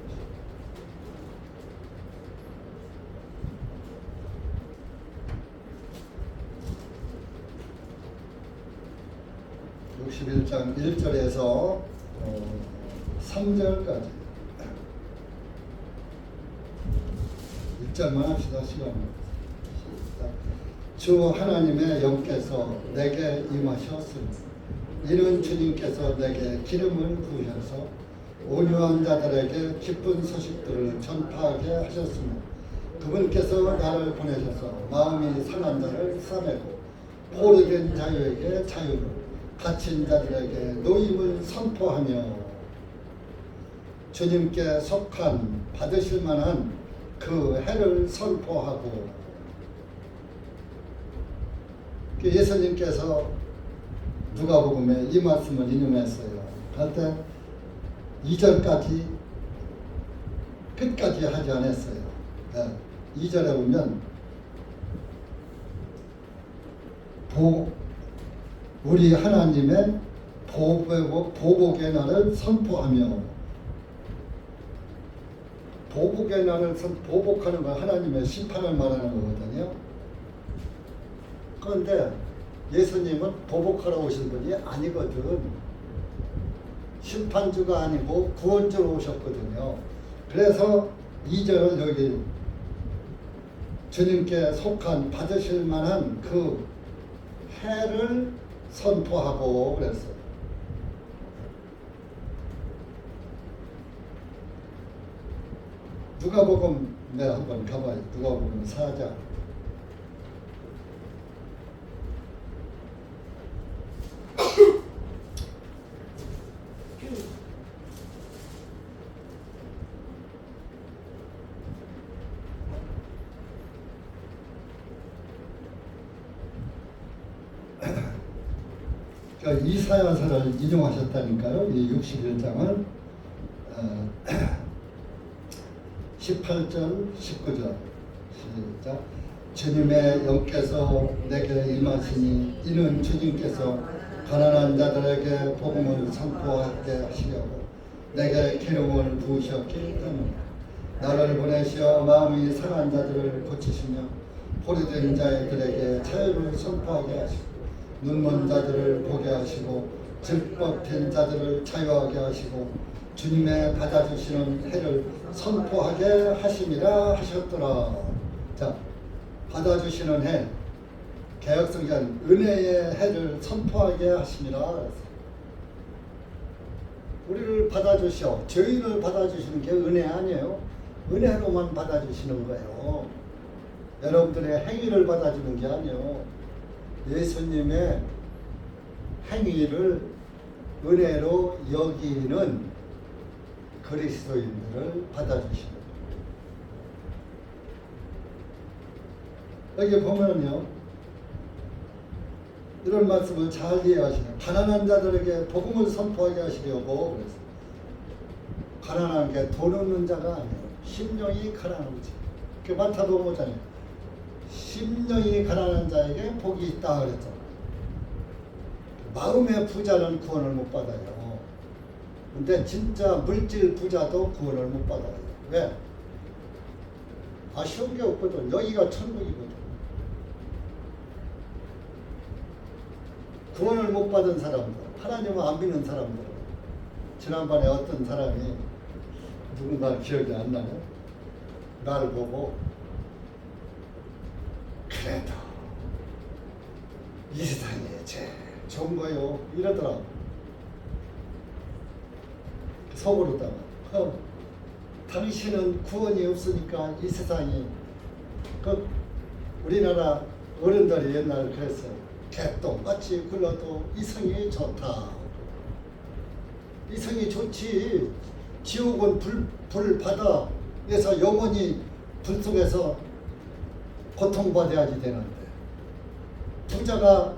61장 1절에서 3절까지 1절만 합시다. 시간. 주 하나님의 영께서 내게 임하셨으니 이는 주님께서 내게 기름을 부으셔서 온유한 자들에게 기쁜 소식들을 전파하게 하셨으며 그분께서 나를 보내셔서 마음이 상한 자를 싸매고 포로된 자유에게 자유를 갇힌 자들에게 노임을 선포하며 주님께 속한 받으실 만한 그 해를 선포하고. 예수님께서 누가복음에 이 말씀을 인용했어요. 그때 2절까지 끝까지 하지 않았어요. 2절에 보면 우리 하나님의 보복의 날을 선포하며, 보복의 날을 보복하는 건 하나님의 심판을 말하는 거거든요. 그런데 예수님은 보복하러 오신 분이 아니거든. 심판주가 아니고 구원주로 오셨거든요. 그래서 2절을 여기 주님께 속한 받으실 만한 그 해를 선포하고 그랬어요. 누가복음에 한번 가봐요. 누가복음 4장. 이사야서를 인용하셨다니까요. 이 61장을 18절 19절 시작. 주님의 영께서 내게 임하시니 이는 주님께서 가난한 자들에게 복음을 선포하게 하시려고 내게 기름을 부으셨기 때문이다. 나를 보내시어 마음이 상한 자들을 고치시며 포로된 자들에게 자유를 선포하게 하시고 눈먼 자들을 보게 하시고 질법된 자들을 자유하게 하시고 주님의 받아주시는 해를 선포하게 하심이라 하셨더라. 자, 받아주시는 해, 개혁성경 은혜의 해를 선포하게 하심이라. 우리를 받아주셔, 죄인을 받아주시는 게 은혜 아니에요. 은혜로만 받아주시는 거예요. 여러분들의 행위를 받아주는 게 아니에요. 예수님의 행위를 은혜로 여기는 그리스도인들을 받아주시는 거예요. 여기 보면요, 이런 말씀을 잘 이해하시네요. 가난한 자들에게 복음을 선포하게 하시려고 그랬어요. 가난한 게 돈 없는 자가 아니에요. 심령이 가난한 거지. 그 마태복음 보잖아요. 심령이 가난한 자에게 복이 있다 그랬죠. 마음의 부자는 구원을 못 받아요. 근데 진짜 물질 부자도 구원을 못 받아요. 왜? 아쉬운 게 없거든. 여기가 천국이거든. 구원을 못 받은 사람들, 하나님을 안 믿는 사람들. 지난번에 어떤 사람이, 누군가 기억이 안 나네, 나를 보고 그래도 이 세상에 제일 좋은 거요 이러더라고. 속으로다가 당신은 구원이 없으니까 이 세상이 그 우리나라 어른들이 옛날에 그랬어요. 개똥같이 굴러도 이성이 좋다. 이성이 좋지. 지옥은 불 바다에서 영원히 불 속에서 고통받아야지 되는데 부자가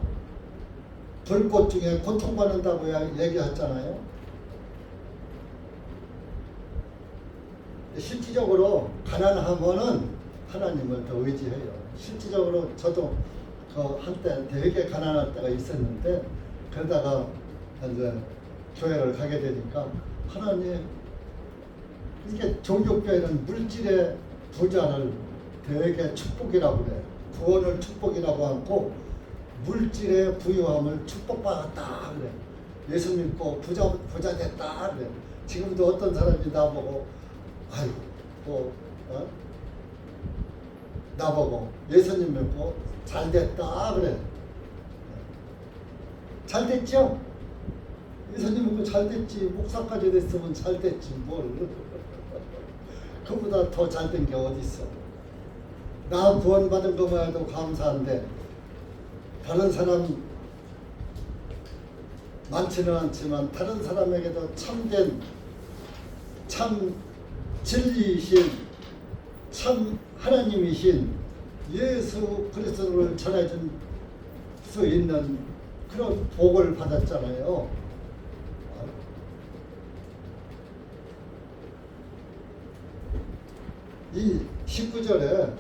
불꽃 중에 고통받는다고 얘기했잖아요. 실질적으로 가난하면은 하나님을 더 의지해요. 실질적으로 저도 그 한때 되게 가난할 때가 있었는데 그러다가 이제 교회를 가게 되니까 하나님 이게 종교교회는 물질의 부자를 되게 축복이라고 그래요. 구원을 축복이라고 하고 물질의 부유함을 축복받았다 그래. 예수 믿고 부자 됐다 그래. 지금도 어떤 사람이 나보고 아이고 나보고 예수님 믿고 잘 됐다 그래. 잘 됐죠? 예수님 믿고 잘 됐지. 목사까지 됐으면 잘 됐지 뭘. 그보다 더 잘 된 게 어디 있어. 나 구원받은 것만 해도 감사한데 다른 사람 많지는 않지만 다른 사람에게도 참된 참 진리이신 참 하나님이신 예수 그리스도를 전해줄 수 있는 그런 복을 받았잖아요. 이 19절에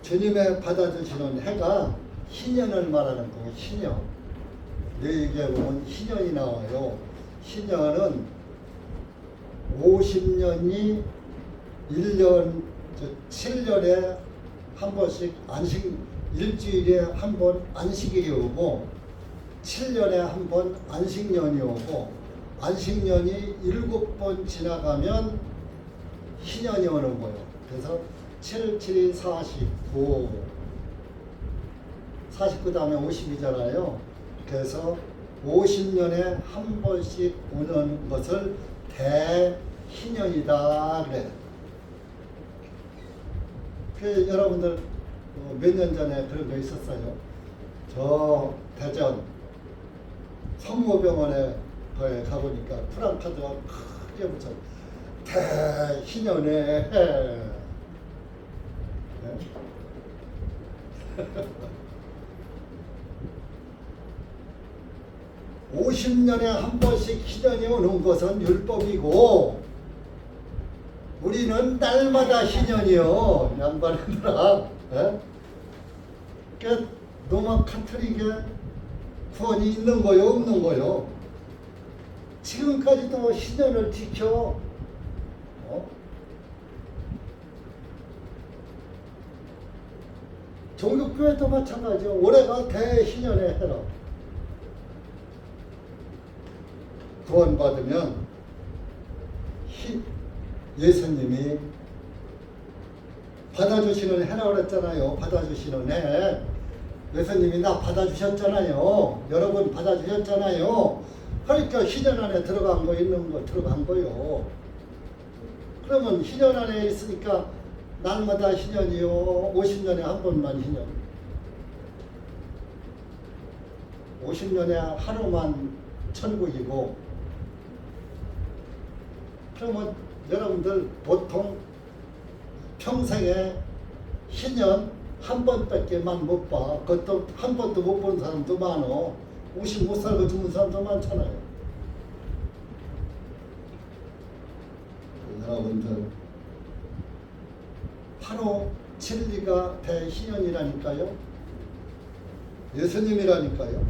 주님의 받아주시는 해가 희년을 말하는 거예요. 희년. 뇌에 보면 희년이 나와요. 희년은 50년이 1년, 7년에 한 번씩 안식, 일주일에 한 번 안식일이 오고 7년에 한 번 안식년이 오고 안식년이 7번 지나가면 희년이 오는 거예요. 그래서 7, 7이 49, 49 다음에 50이잖아요. 그래서 50년에 한 번씩 오는 것을 대희년이다 그래. 그 여러분들 몇 년 전에 그런 거 있었어요. 저 대전 성모병원에 거기 가보니까 프랑카드가 크게 붙여 대희년에 네? 50년에 한 번씩 희년이 오는 것은 율법이고 우리는 날마다 희년이요. 양반들아. 그러니까 로마 카톨릭에 구원이 있는 거요 없는 거요. 지금까지도 희년을 지켜. 종교교회도 마찬가지요. 올해가 대희년의 해라. 구원받으면 예수님이 받아주시는 해라고 그랬잖아요. 받아주시는 해. 예수님이 나 받아주셨잖아요. 여러분 받아주셨잖아요. 그러니까 희년 안에 들어간 거 있는 거 들어간 거요. 그러면 희년 안에 있으니까 날마다 희년이요. 50년에 한 번만 희년. 50년에 하루만 천국이고. 그러면 여러분들 보통 평생에 희년 한 번밖에만 못 봐. 그것도 한 번도 못 본 사람도 많어. 50 못 살고 죽은 사람도 많잖아요. 여러분들 바로 진리가 대희년이라니까요. 예수님이라니까요.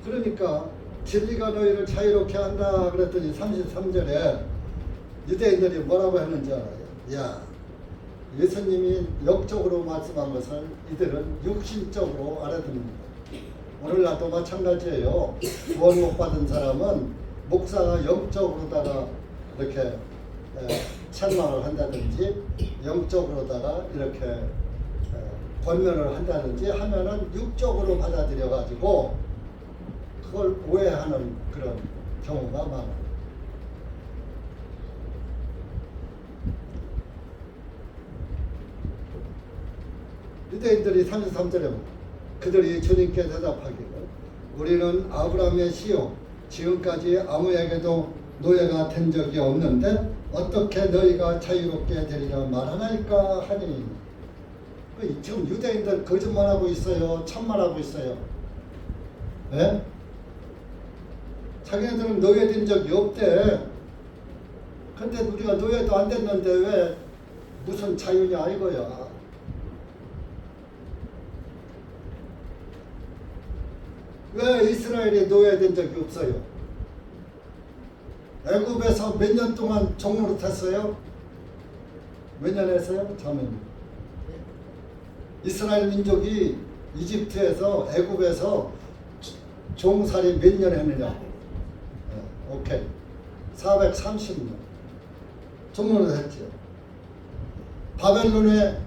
그러니까 진리가 너희를 자유롭게 한다 그랬더니 33절에 유대인들이 뭐라고 했는지 알아요? 야, 예수님이 영적으로 말씀한 것을 이들은 육신적으로 알아듣는다. 오늘날도 마찬가지예요. 구원 못 받은 사람은 목사가 영적으로다가 이렇게 책망을 한다든지 영적으로다가 이렇게 권면을 한다든지 하면은 육적으로 받아들여 가지고 그걸 오해하는 그런 경우가 많아요. 유대인들이 33절에 그들이 주님께 대답하기를 우리는 아브라함의 씨요 지금까지 아무에게도 노예가 된 적이 없는데 어떻게 너희가 자유롭게 되리라 말하나이까 하니. 지금 유대인들 거짓말하고 있어요? 참말하고 있어요? 예? 자기네들은 노예된 적이 없대. 근데 우리가 노예도 안 됐는데 왜 무슨 자유냐 이거야. 왜 이스라엘이 노예된 적이 없어요? 애굽에서 몇 년 동안 종노릇했어요? 몇 년 했어요? 저는 이스라엘 민족이 이집트에서 애굽에서 종살이 몇 년 했느냐? 오케이. 430년 종노릇했죠. 바벨론에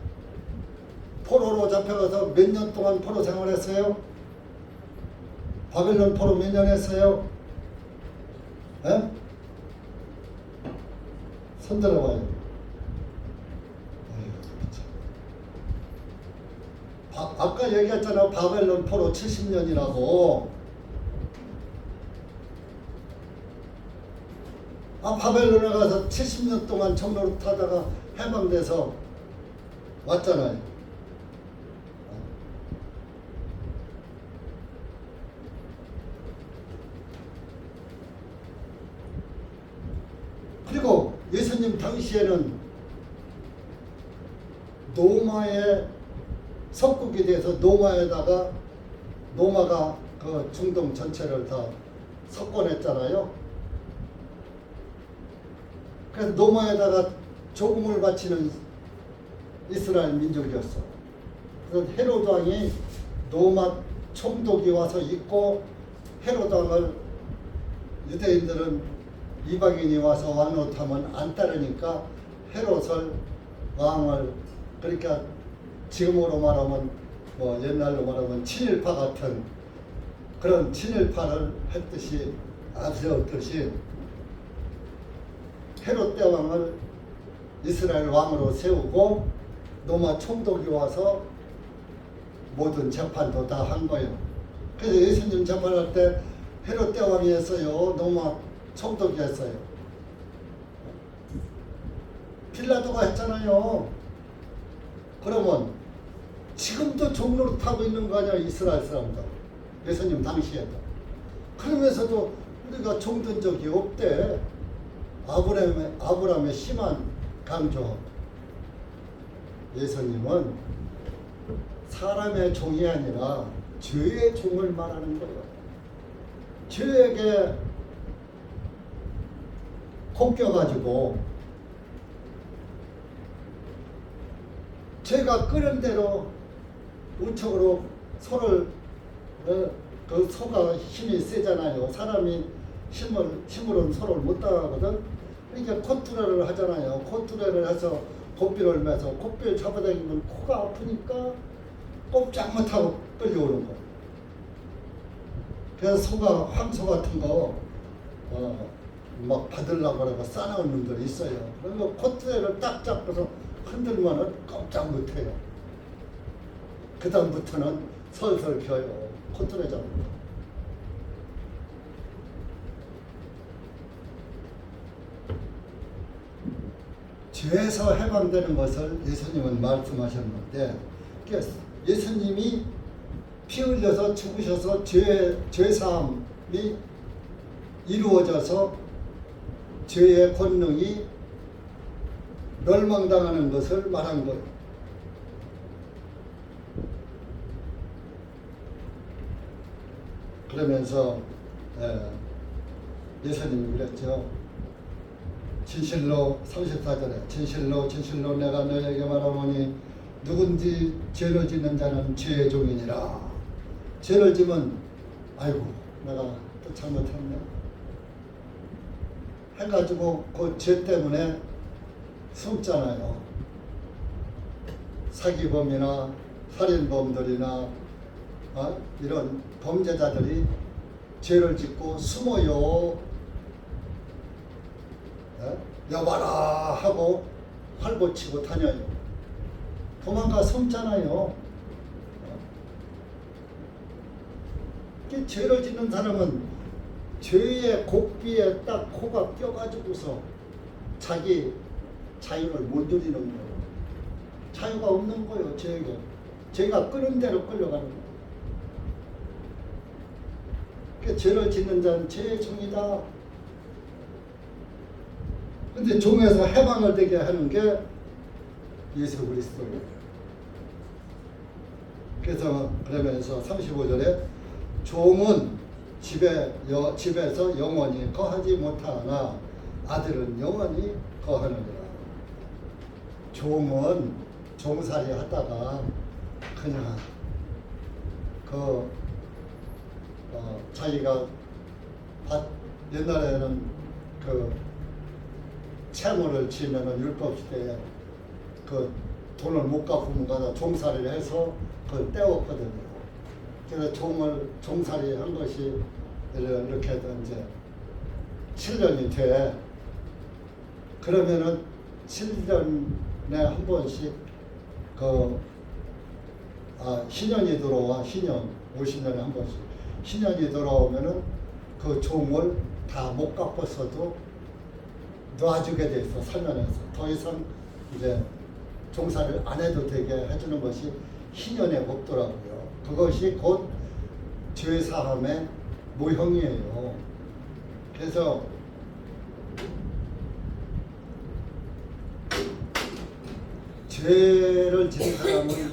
포로로 잡혀가서 몇 년 동안 포로 생활했어요? 바벨론 포로 몇 년 했어요? 에? 손들어봐요. 아까 얘기했잖아. 바벨론 포로 70년이라고. 바벨론에 가서 70년 동안 종노릇 하다가 해방돼서 왔잖아요. 그리고 예수님 당시에는 노마의 석국이 돼서 노마에다가 노마가 그 중동 전체를 다 석권했잖아요. 그래서 노마에다가 조금을 바치는 이스라엘 민족이었어. 그래서 헤롯 왕이 노마 총독이 와서 있고 헤롯 왕을 유대인들은 이방인이 와서 왕노릇하면 안 따르니까 헤롯을 왕을 그러니까 지금으로 말하면 뭐 옛날로 말하면 친일파 같은 그런 친일파를 했듯이 앞세웠듯이 헤롯 대왕을 이스라엘 왕으로 세우고 노마 총독이 와서 모든 재판도 다 한 거예요. 그래서 예수님 재판할 때 헤롯 대왕이 했어요. 노마 총독이 했어요. 빌라도가 했잖아요. 그러면 지금도 종노릇하고 있는 거 아니야 이스라엘 사람들. 예수님 당시에도. 그러면서도 우리가 종된 적이 없대. 아브라함의 심한 강조. 예수님은 사람의 종이 아니라 죄의 종을 말하는 거예요. 죄에게 꺾여가지고 죄가 끓은 대로 우측으로 소를 그 소가 힘이 세잖아요. 사람이 힘으로는 소를 못 따라가거든. 그러니까 콧투레를 하잖아요. 콧투레를 해서 고삐를 매서 고삐를 잡아당기면 코가 아프니까 꼼짝 못하고 끌려오는 거예요. 그래서 소가 황소 같은 거 막 받으려고 하고 싸나운 놈들이 있어요. 그리고 콧투레를 딱 잡고서 흔들면은 꼼짝 못해요. 그 다음부터는 설설 펴요. 콧투레 잡는 거. 죄에서 해방되는 것을 예수님은 말씀하셨는데 예수님이 피 흘려서 죽으셔서 죄사함이 이루어져서 죄의 권능이 멸망당하는 것을 말한 거예요. 그러면서 예수님이 그랬죠. 진실로 34절에 진실로 진실로 내가 너에게 말하노니 누군지 죄를 짓는 자는 죄의 종이니라. 죄를 지면 아이고 내가 또 잘못했네 해가지고 그 죄 때문에 숨잖아요. 사기범이나 살인범들이나 이런 범죄자들이 죄를 짓고 숨어요. 여봐라 하고 활보치고 다녀요. 도망가 숨잖아요. 죄를 짓는 사람은 죄의 곡비에 딱 코가 껴가지고서 자기 자유를 못 누리는 거예요. 자유가 없는 거예요. 죄가 끄는 대로 끌려가는 거예요. 죄를 짓는 자는 죄의 종이다. 근데 종에서 해방을 되게 하는 게 예수 그리스도예요. 그래서 그러면서 35절에 종은 집에서 영원히 거하지 못하나 아들은 영원히 거하느니라. 종은 종살이 하다가 그냥 자기가 옛날에는 채무를 지면은 율법시대에 돈을 못 갚으면 가서 종살이를 해서 그걸 떼었거든요. 그래서 종살이 한 것이 이렇게 해서 이제 7년이 돼. 그러면은 7년에 한 번씩 희년이 들어와. 희년 50년에 한 번씩 희년이 돌아오면은 그 종을 다 못 갚았어도 놔주게 돼 있어. 살면에서 더 이상 이제 종사를 안 해도 되게 해주는 것이 희년의 법도라고요. 그것이 곧 죄사함의 모형이에요. 그래서 죄를 지은 사람은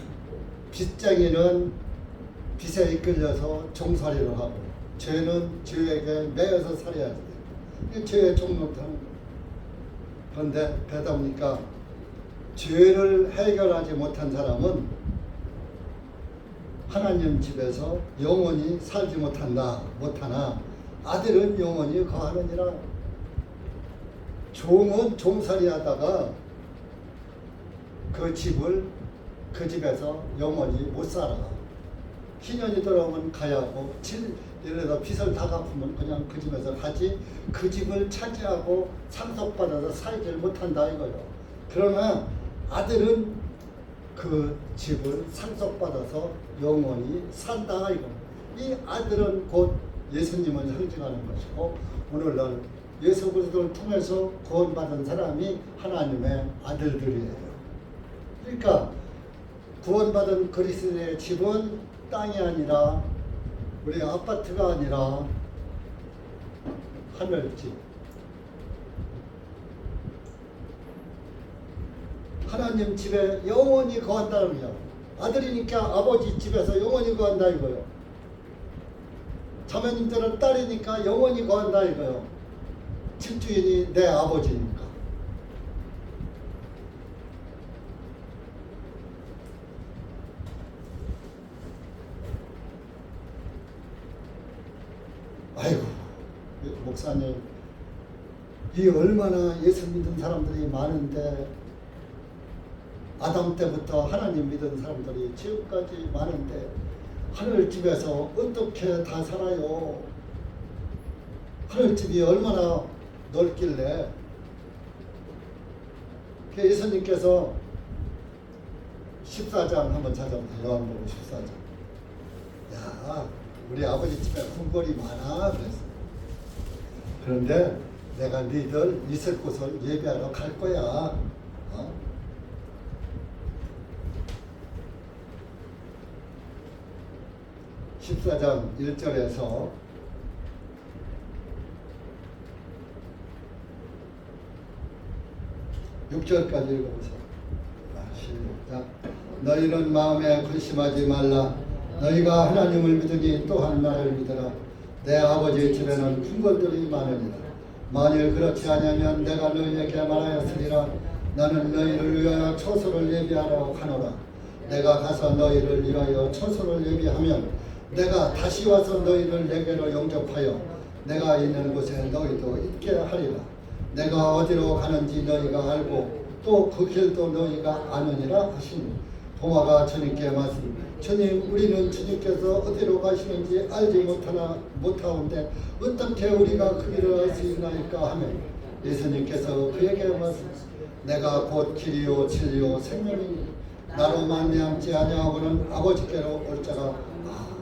빚쟁이는 빚에 이끌려서 종살이를 하고, 죄는 죄에게 매여서 살아야 돼요. 이게 죄의 종로타는 거예요. 그런데 그러다 보니까 죄를 해결하지 못한 사람은 하나님 집에서 영원히 살지 못하나 아들은 영원히 거하느니라. 종은 종살이 하다가 그 집에서 영원히 못 살아. 희년이 돌아오면 가야 하고, 예를 들어 빚을 다 갚으면 그냥 그 집에서 가지, 그 집을 차지하고 상속받아서 살지를 못한다 이거예요. 그러나 아들은 그 집을 상속받아서 영원히 산다 이거. 이 아들은 곧 예수님을 상징하는 것이고, 오늘날 예수 그리스도를 통해서 구원받은 사람이 하나님의 아들들이에요. 그러니까 구원받은 그리스도의 집은 땅이 아니라, 우리 아파트가 아니라 하늘집. 하나님 집에 영원히 거한다는 거야. 아들이니까 아버지 집에서 영원히 거한다 이거요. 자매님들은 딸이니까 영원히 거한다 이거요. 집주인이 내 아버지니까. 아이고, 목사님, 이 얼마나 예수 믿은 사람들이 많은데, 아담 때부터 하나님 믿은 사람들이 지금까지 많은데 하늘집에서 어떻게 다 살아요? 하늘집이 얼마나 넓길래. 예수님께서 14장 한번 찾아보세요. 요한복음 14장. 야, 우리 아버지 집에 궁궐이 많아 그랬어. 그런데 내가 너희들 있을 곳을 예배하러 갈 거야. 14장 1절에서 6절까지 읽어보세요. 시작. 너희는 마음에 근심하지 말라. 너희가 하나님을 믿으니 또한 나를 믿으라. 내 아버지의 집에는 궁궐들이 많으니라. 만일 그렇지 않으면 내가 너희에게 말하였으리라. 나는 너희를 위하여 처소를 예비하러 가노라. 내가 가서 너희를 위하여 처소를 예비하면 내가 다시 와서 너희를 내게로 영접하여 내가 있는 곳에 너희도 있게 하리라. 내가 어디로 가는지 너희가 알고 또 그 길도 너희가 아느니라 하시니 도마가 주님께 말씀 주님 우리는 주님께서 어디로 가시는지 알지 못하는데 어떻게 우리가 그 길을 알 수 있나이까 하며 예수님께서 그에게 말씀 내가 곧 길이요 진리요 생명이니 나로 말미암지 아니하고는 아버지께로 올 자가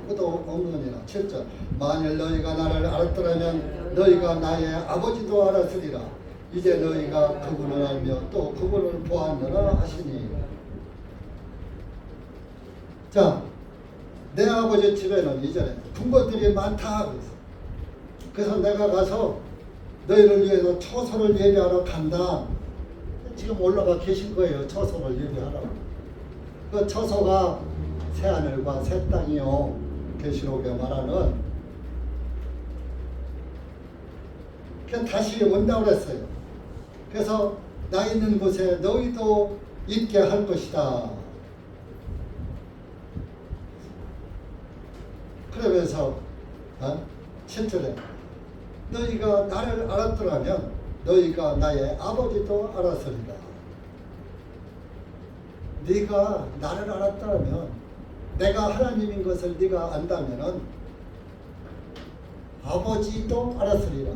아무도 없느니라. 7절 만일 너희가 나를 알았더라면 너희가 나의 아버지도 알았으리라. 이제 너희가 그분을 알며 또 그분을 보았느라 하시니. 자, 내 아버지 집에는 이전에 궁궐들이 많다. 그래서 내가 가서 너희를 위해서 처소를 예비하러 간다. 지금 올라가 계신 거예요. 처소를 예비하라고. 그 처소가 새하늘과 새 땅이요. 계시록에 말하는. 그냥 다시 온다고 그랬어요. 그래서 나 있는 곳에 너희도 있게 할 것이다. 그러면서 7절에 너희가 나를 알았더라면 너희가 나의 아버지도 알았으리라. 네가 나를 알았더라면 내가 하나님인 것을 네가 안다면은 아버지도 알았으리라.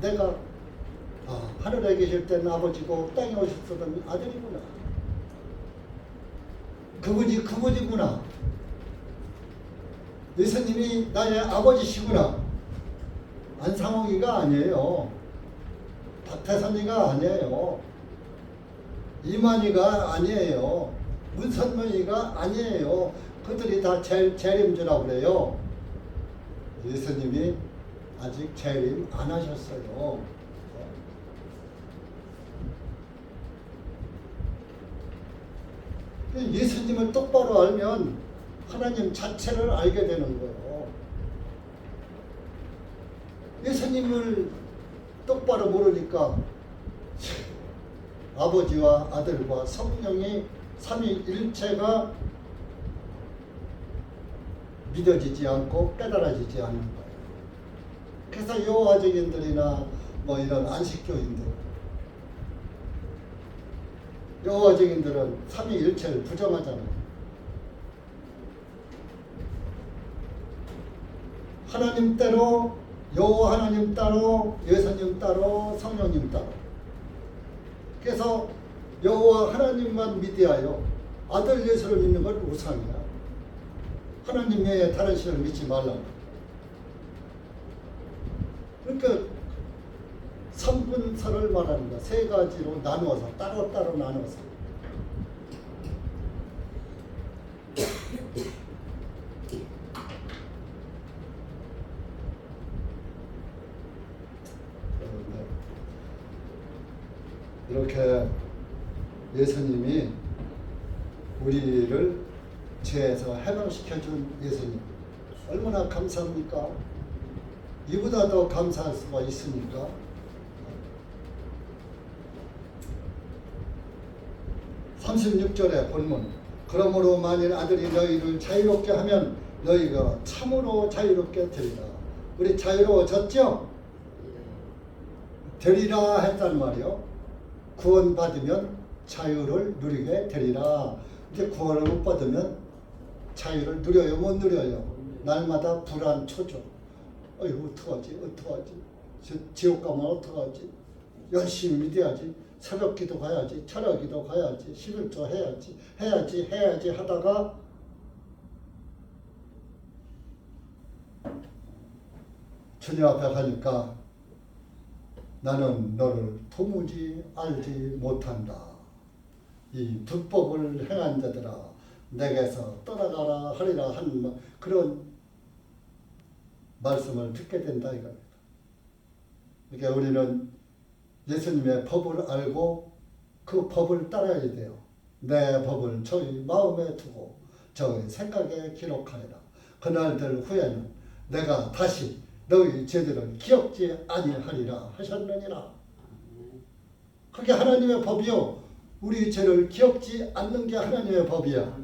내가 하늘에 계실 때는 아버지고 땅에 오셨던 아들이구나. 그분이구나. 예수님이 나의 아버지시구나. 안상홍이가 아니에요. 박태선이가 아니에요. 이만희가 아니에요. 문선명이가 아니에요. 그들이 다 재림주라고 그래요. 예수님이 아직 재림 안 하셨어요. 예수님을 똑바로 알면 하나님 자체를 알게 되는 거예요. 예수님을 똑바로 모르니까 아버지와 아들과 성령이 삼위일체가 믿어지지 않고 깨달아지지 않는 거예요. 그래서 여호와 증인들이나 뭐 이런 안식교인들, 여호와 증인들은 삼위일체를 부정하잖아요. 하나님 따로, 여호와 하나님 따로, 예수님 따로, 성령님 따로. 그래서 여호와 하나님만 믿어야요. 아들 예수를 믿는 건 우상이야. 하나님 외에 다른 신을 믿지 말라고. 그러니까 삼분설을 말하는 거야. 세 가지로 나누어서 따로따로 나누어서. 이렇게 예수님이 우리를 죄에서 해방시켜준 예수님 얼마나 감사합니까? 이보다 더 감사할 수가 있습니까? (36절의) 본문 그러므로 만일 아들이 너희를 자유롭게 하면 너희가 참으로 자유롭게 되리라. 우리 자유로워졌죠? 되리라 했단 말이요. 구원받으면 자유를 누리게 되리라. 이제 구원을 못 받으면 자유를 누려요? 못 누려요? 날마다 불안 초조. 어떡하지? 지옥 가면 어떡하지? 열심히 믿어야지. 새벽 기도 가야지. 철야 기도 가야지. 11조 해야지 하다가 주님 앞에 가니까 나는 너를 도무지 알지 못한다. 이 불법을 행한 자들아 내게서 떠나가라 하리라 한 그런 말씀을 듣게 된다 이겁니다. 그러니까 우리는 예수님의 법을 알고 그 법을 따라야 돼요. 내 법을 저희 마음에 두고 저희 생각에 기록하리라. 그날들 후에는 내가 다시 너희 죄들을 기억지 아니하리라 하셨느니라. 그게 하나님의 법이요. 우리 죄를 기억지 않는 게 하나님의 법이야.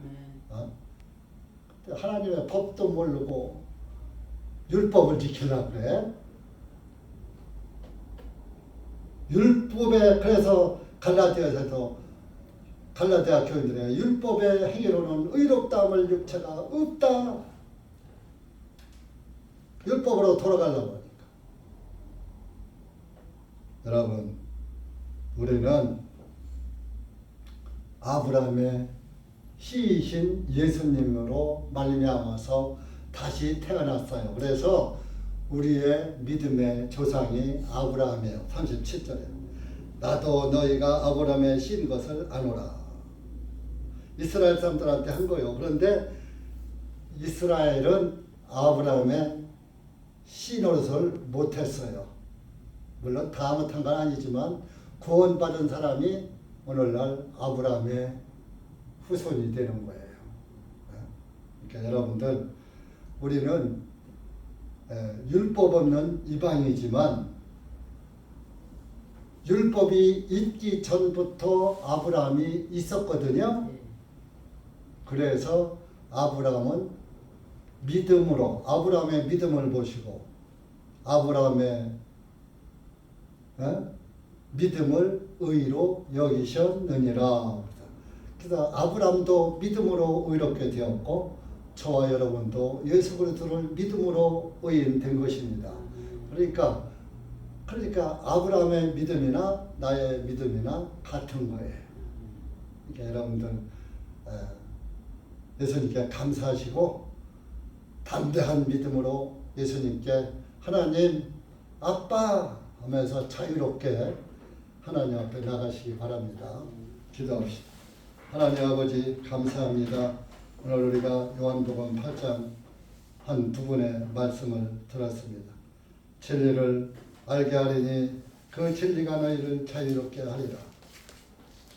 하나님의 법도 모르고 율법을 지키려고 그래. 율법에 그래서 갈라디아서도 갈라디아 교인들에게 율법의 행위로는 의롭다함을 육체가 없다. 율법으로 돌아가려고 하니까. 여러분, 우리는 아브라함의 씨이신 예수님으로 말미암아서 다시 태어났어요. 그래서 우리의 믿음의 조상이 아브라함이에요. 37절에 나도 너희가 아브라함의 씨인 것을 아노라. 이스라엘 사람들한테 한 거예요. 그런데 이스라엘은 아브라함의 씨 노릇을 못했어요. 물론 다 못한 건 아니지만 구원받은 사람이 오늘날 아브라함의 후손이 되는 거예요. 그러니까 여러분들, 우리는 율법 없는 이방이지만 율법이 있기 전부터 아브라함이 있었거든요. 그래서 아브라함은 믿음으로, 아브라함의 믿음을 보시고 아브라함의 믿음을 의로 여기셨느니라. 그래서 아브라함도 믿음으로 의롭게 되었고 저와 여러분도 예수 그리스도를 믿음으로 의인된 것입니다. 그러니까 아브라함의 믿음이나 나의 믿음이나 같은 거예요. 그러니까 여러분들 예수님께 감사하시고 담대한 믿음으로 예수님께 하나님 아빠 하면서 자유롭게 하나님 앞에 나가시기 바랍니다. 기도합시다. 하나님 아버지 감사합니다. 오늘 우리가 요한복음 8장 한 두 분의 말씀을 들었습니다. 진리를 알게 하리니 그 진리가 너희를 자유롭게 하리라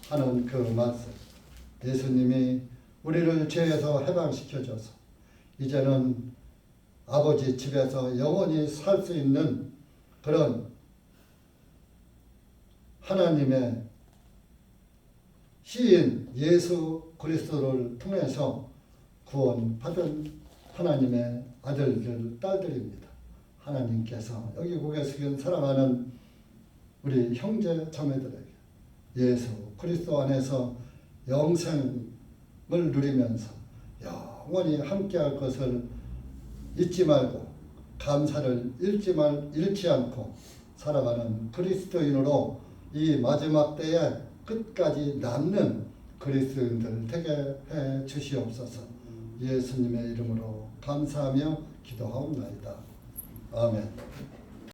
하는 그 말씀. 예수님이 우리를 죄에서 해방시켜줘서 이제는 아버지 집에서 영원히 살 수 있는 그런 하나님의 시인 예수 그리스도를 통해서 구원받은 하나님의 아들들, 딸들입니다. 하나님께서 여기 고개 숙인 사랑하는 우리 형제 자매들에게 예수 그리스도 안에서 영생을 누리면서 영원히 함께할 것을 잊지 말고 감사를 잃지 않고 살아가는 그리스도인으로 이 마지막 때에 끝까지 남는 그리스도인들 되게 해 주시옵소서. 예수님의 이름으로 감사하며 기도하옵나이다. 아멘.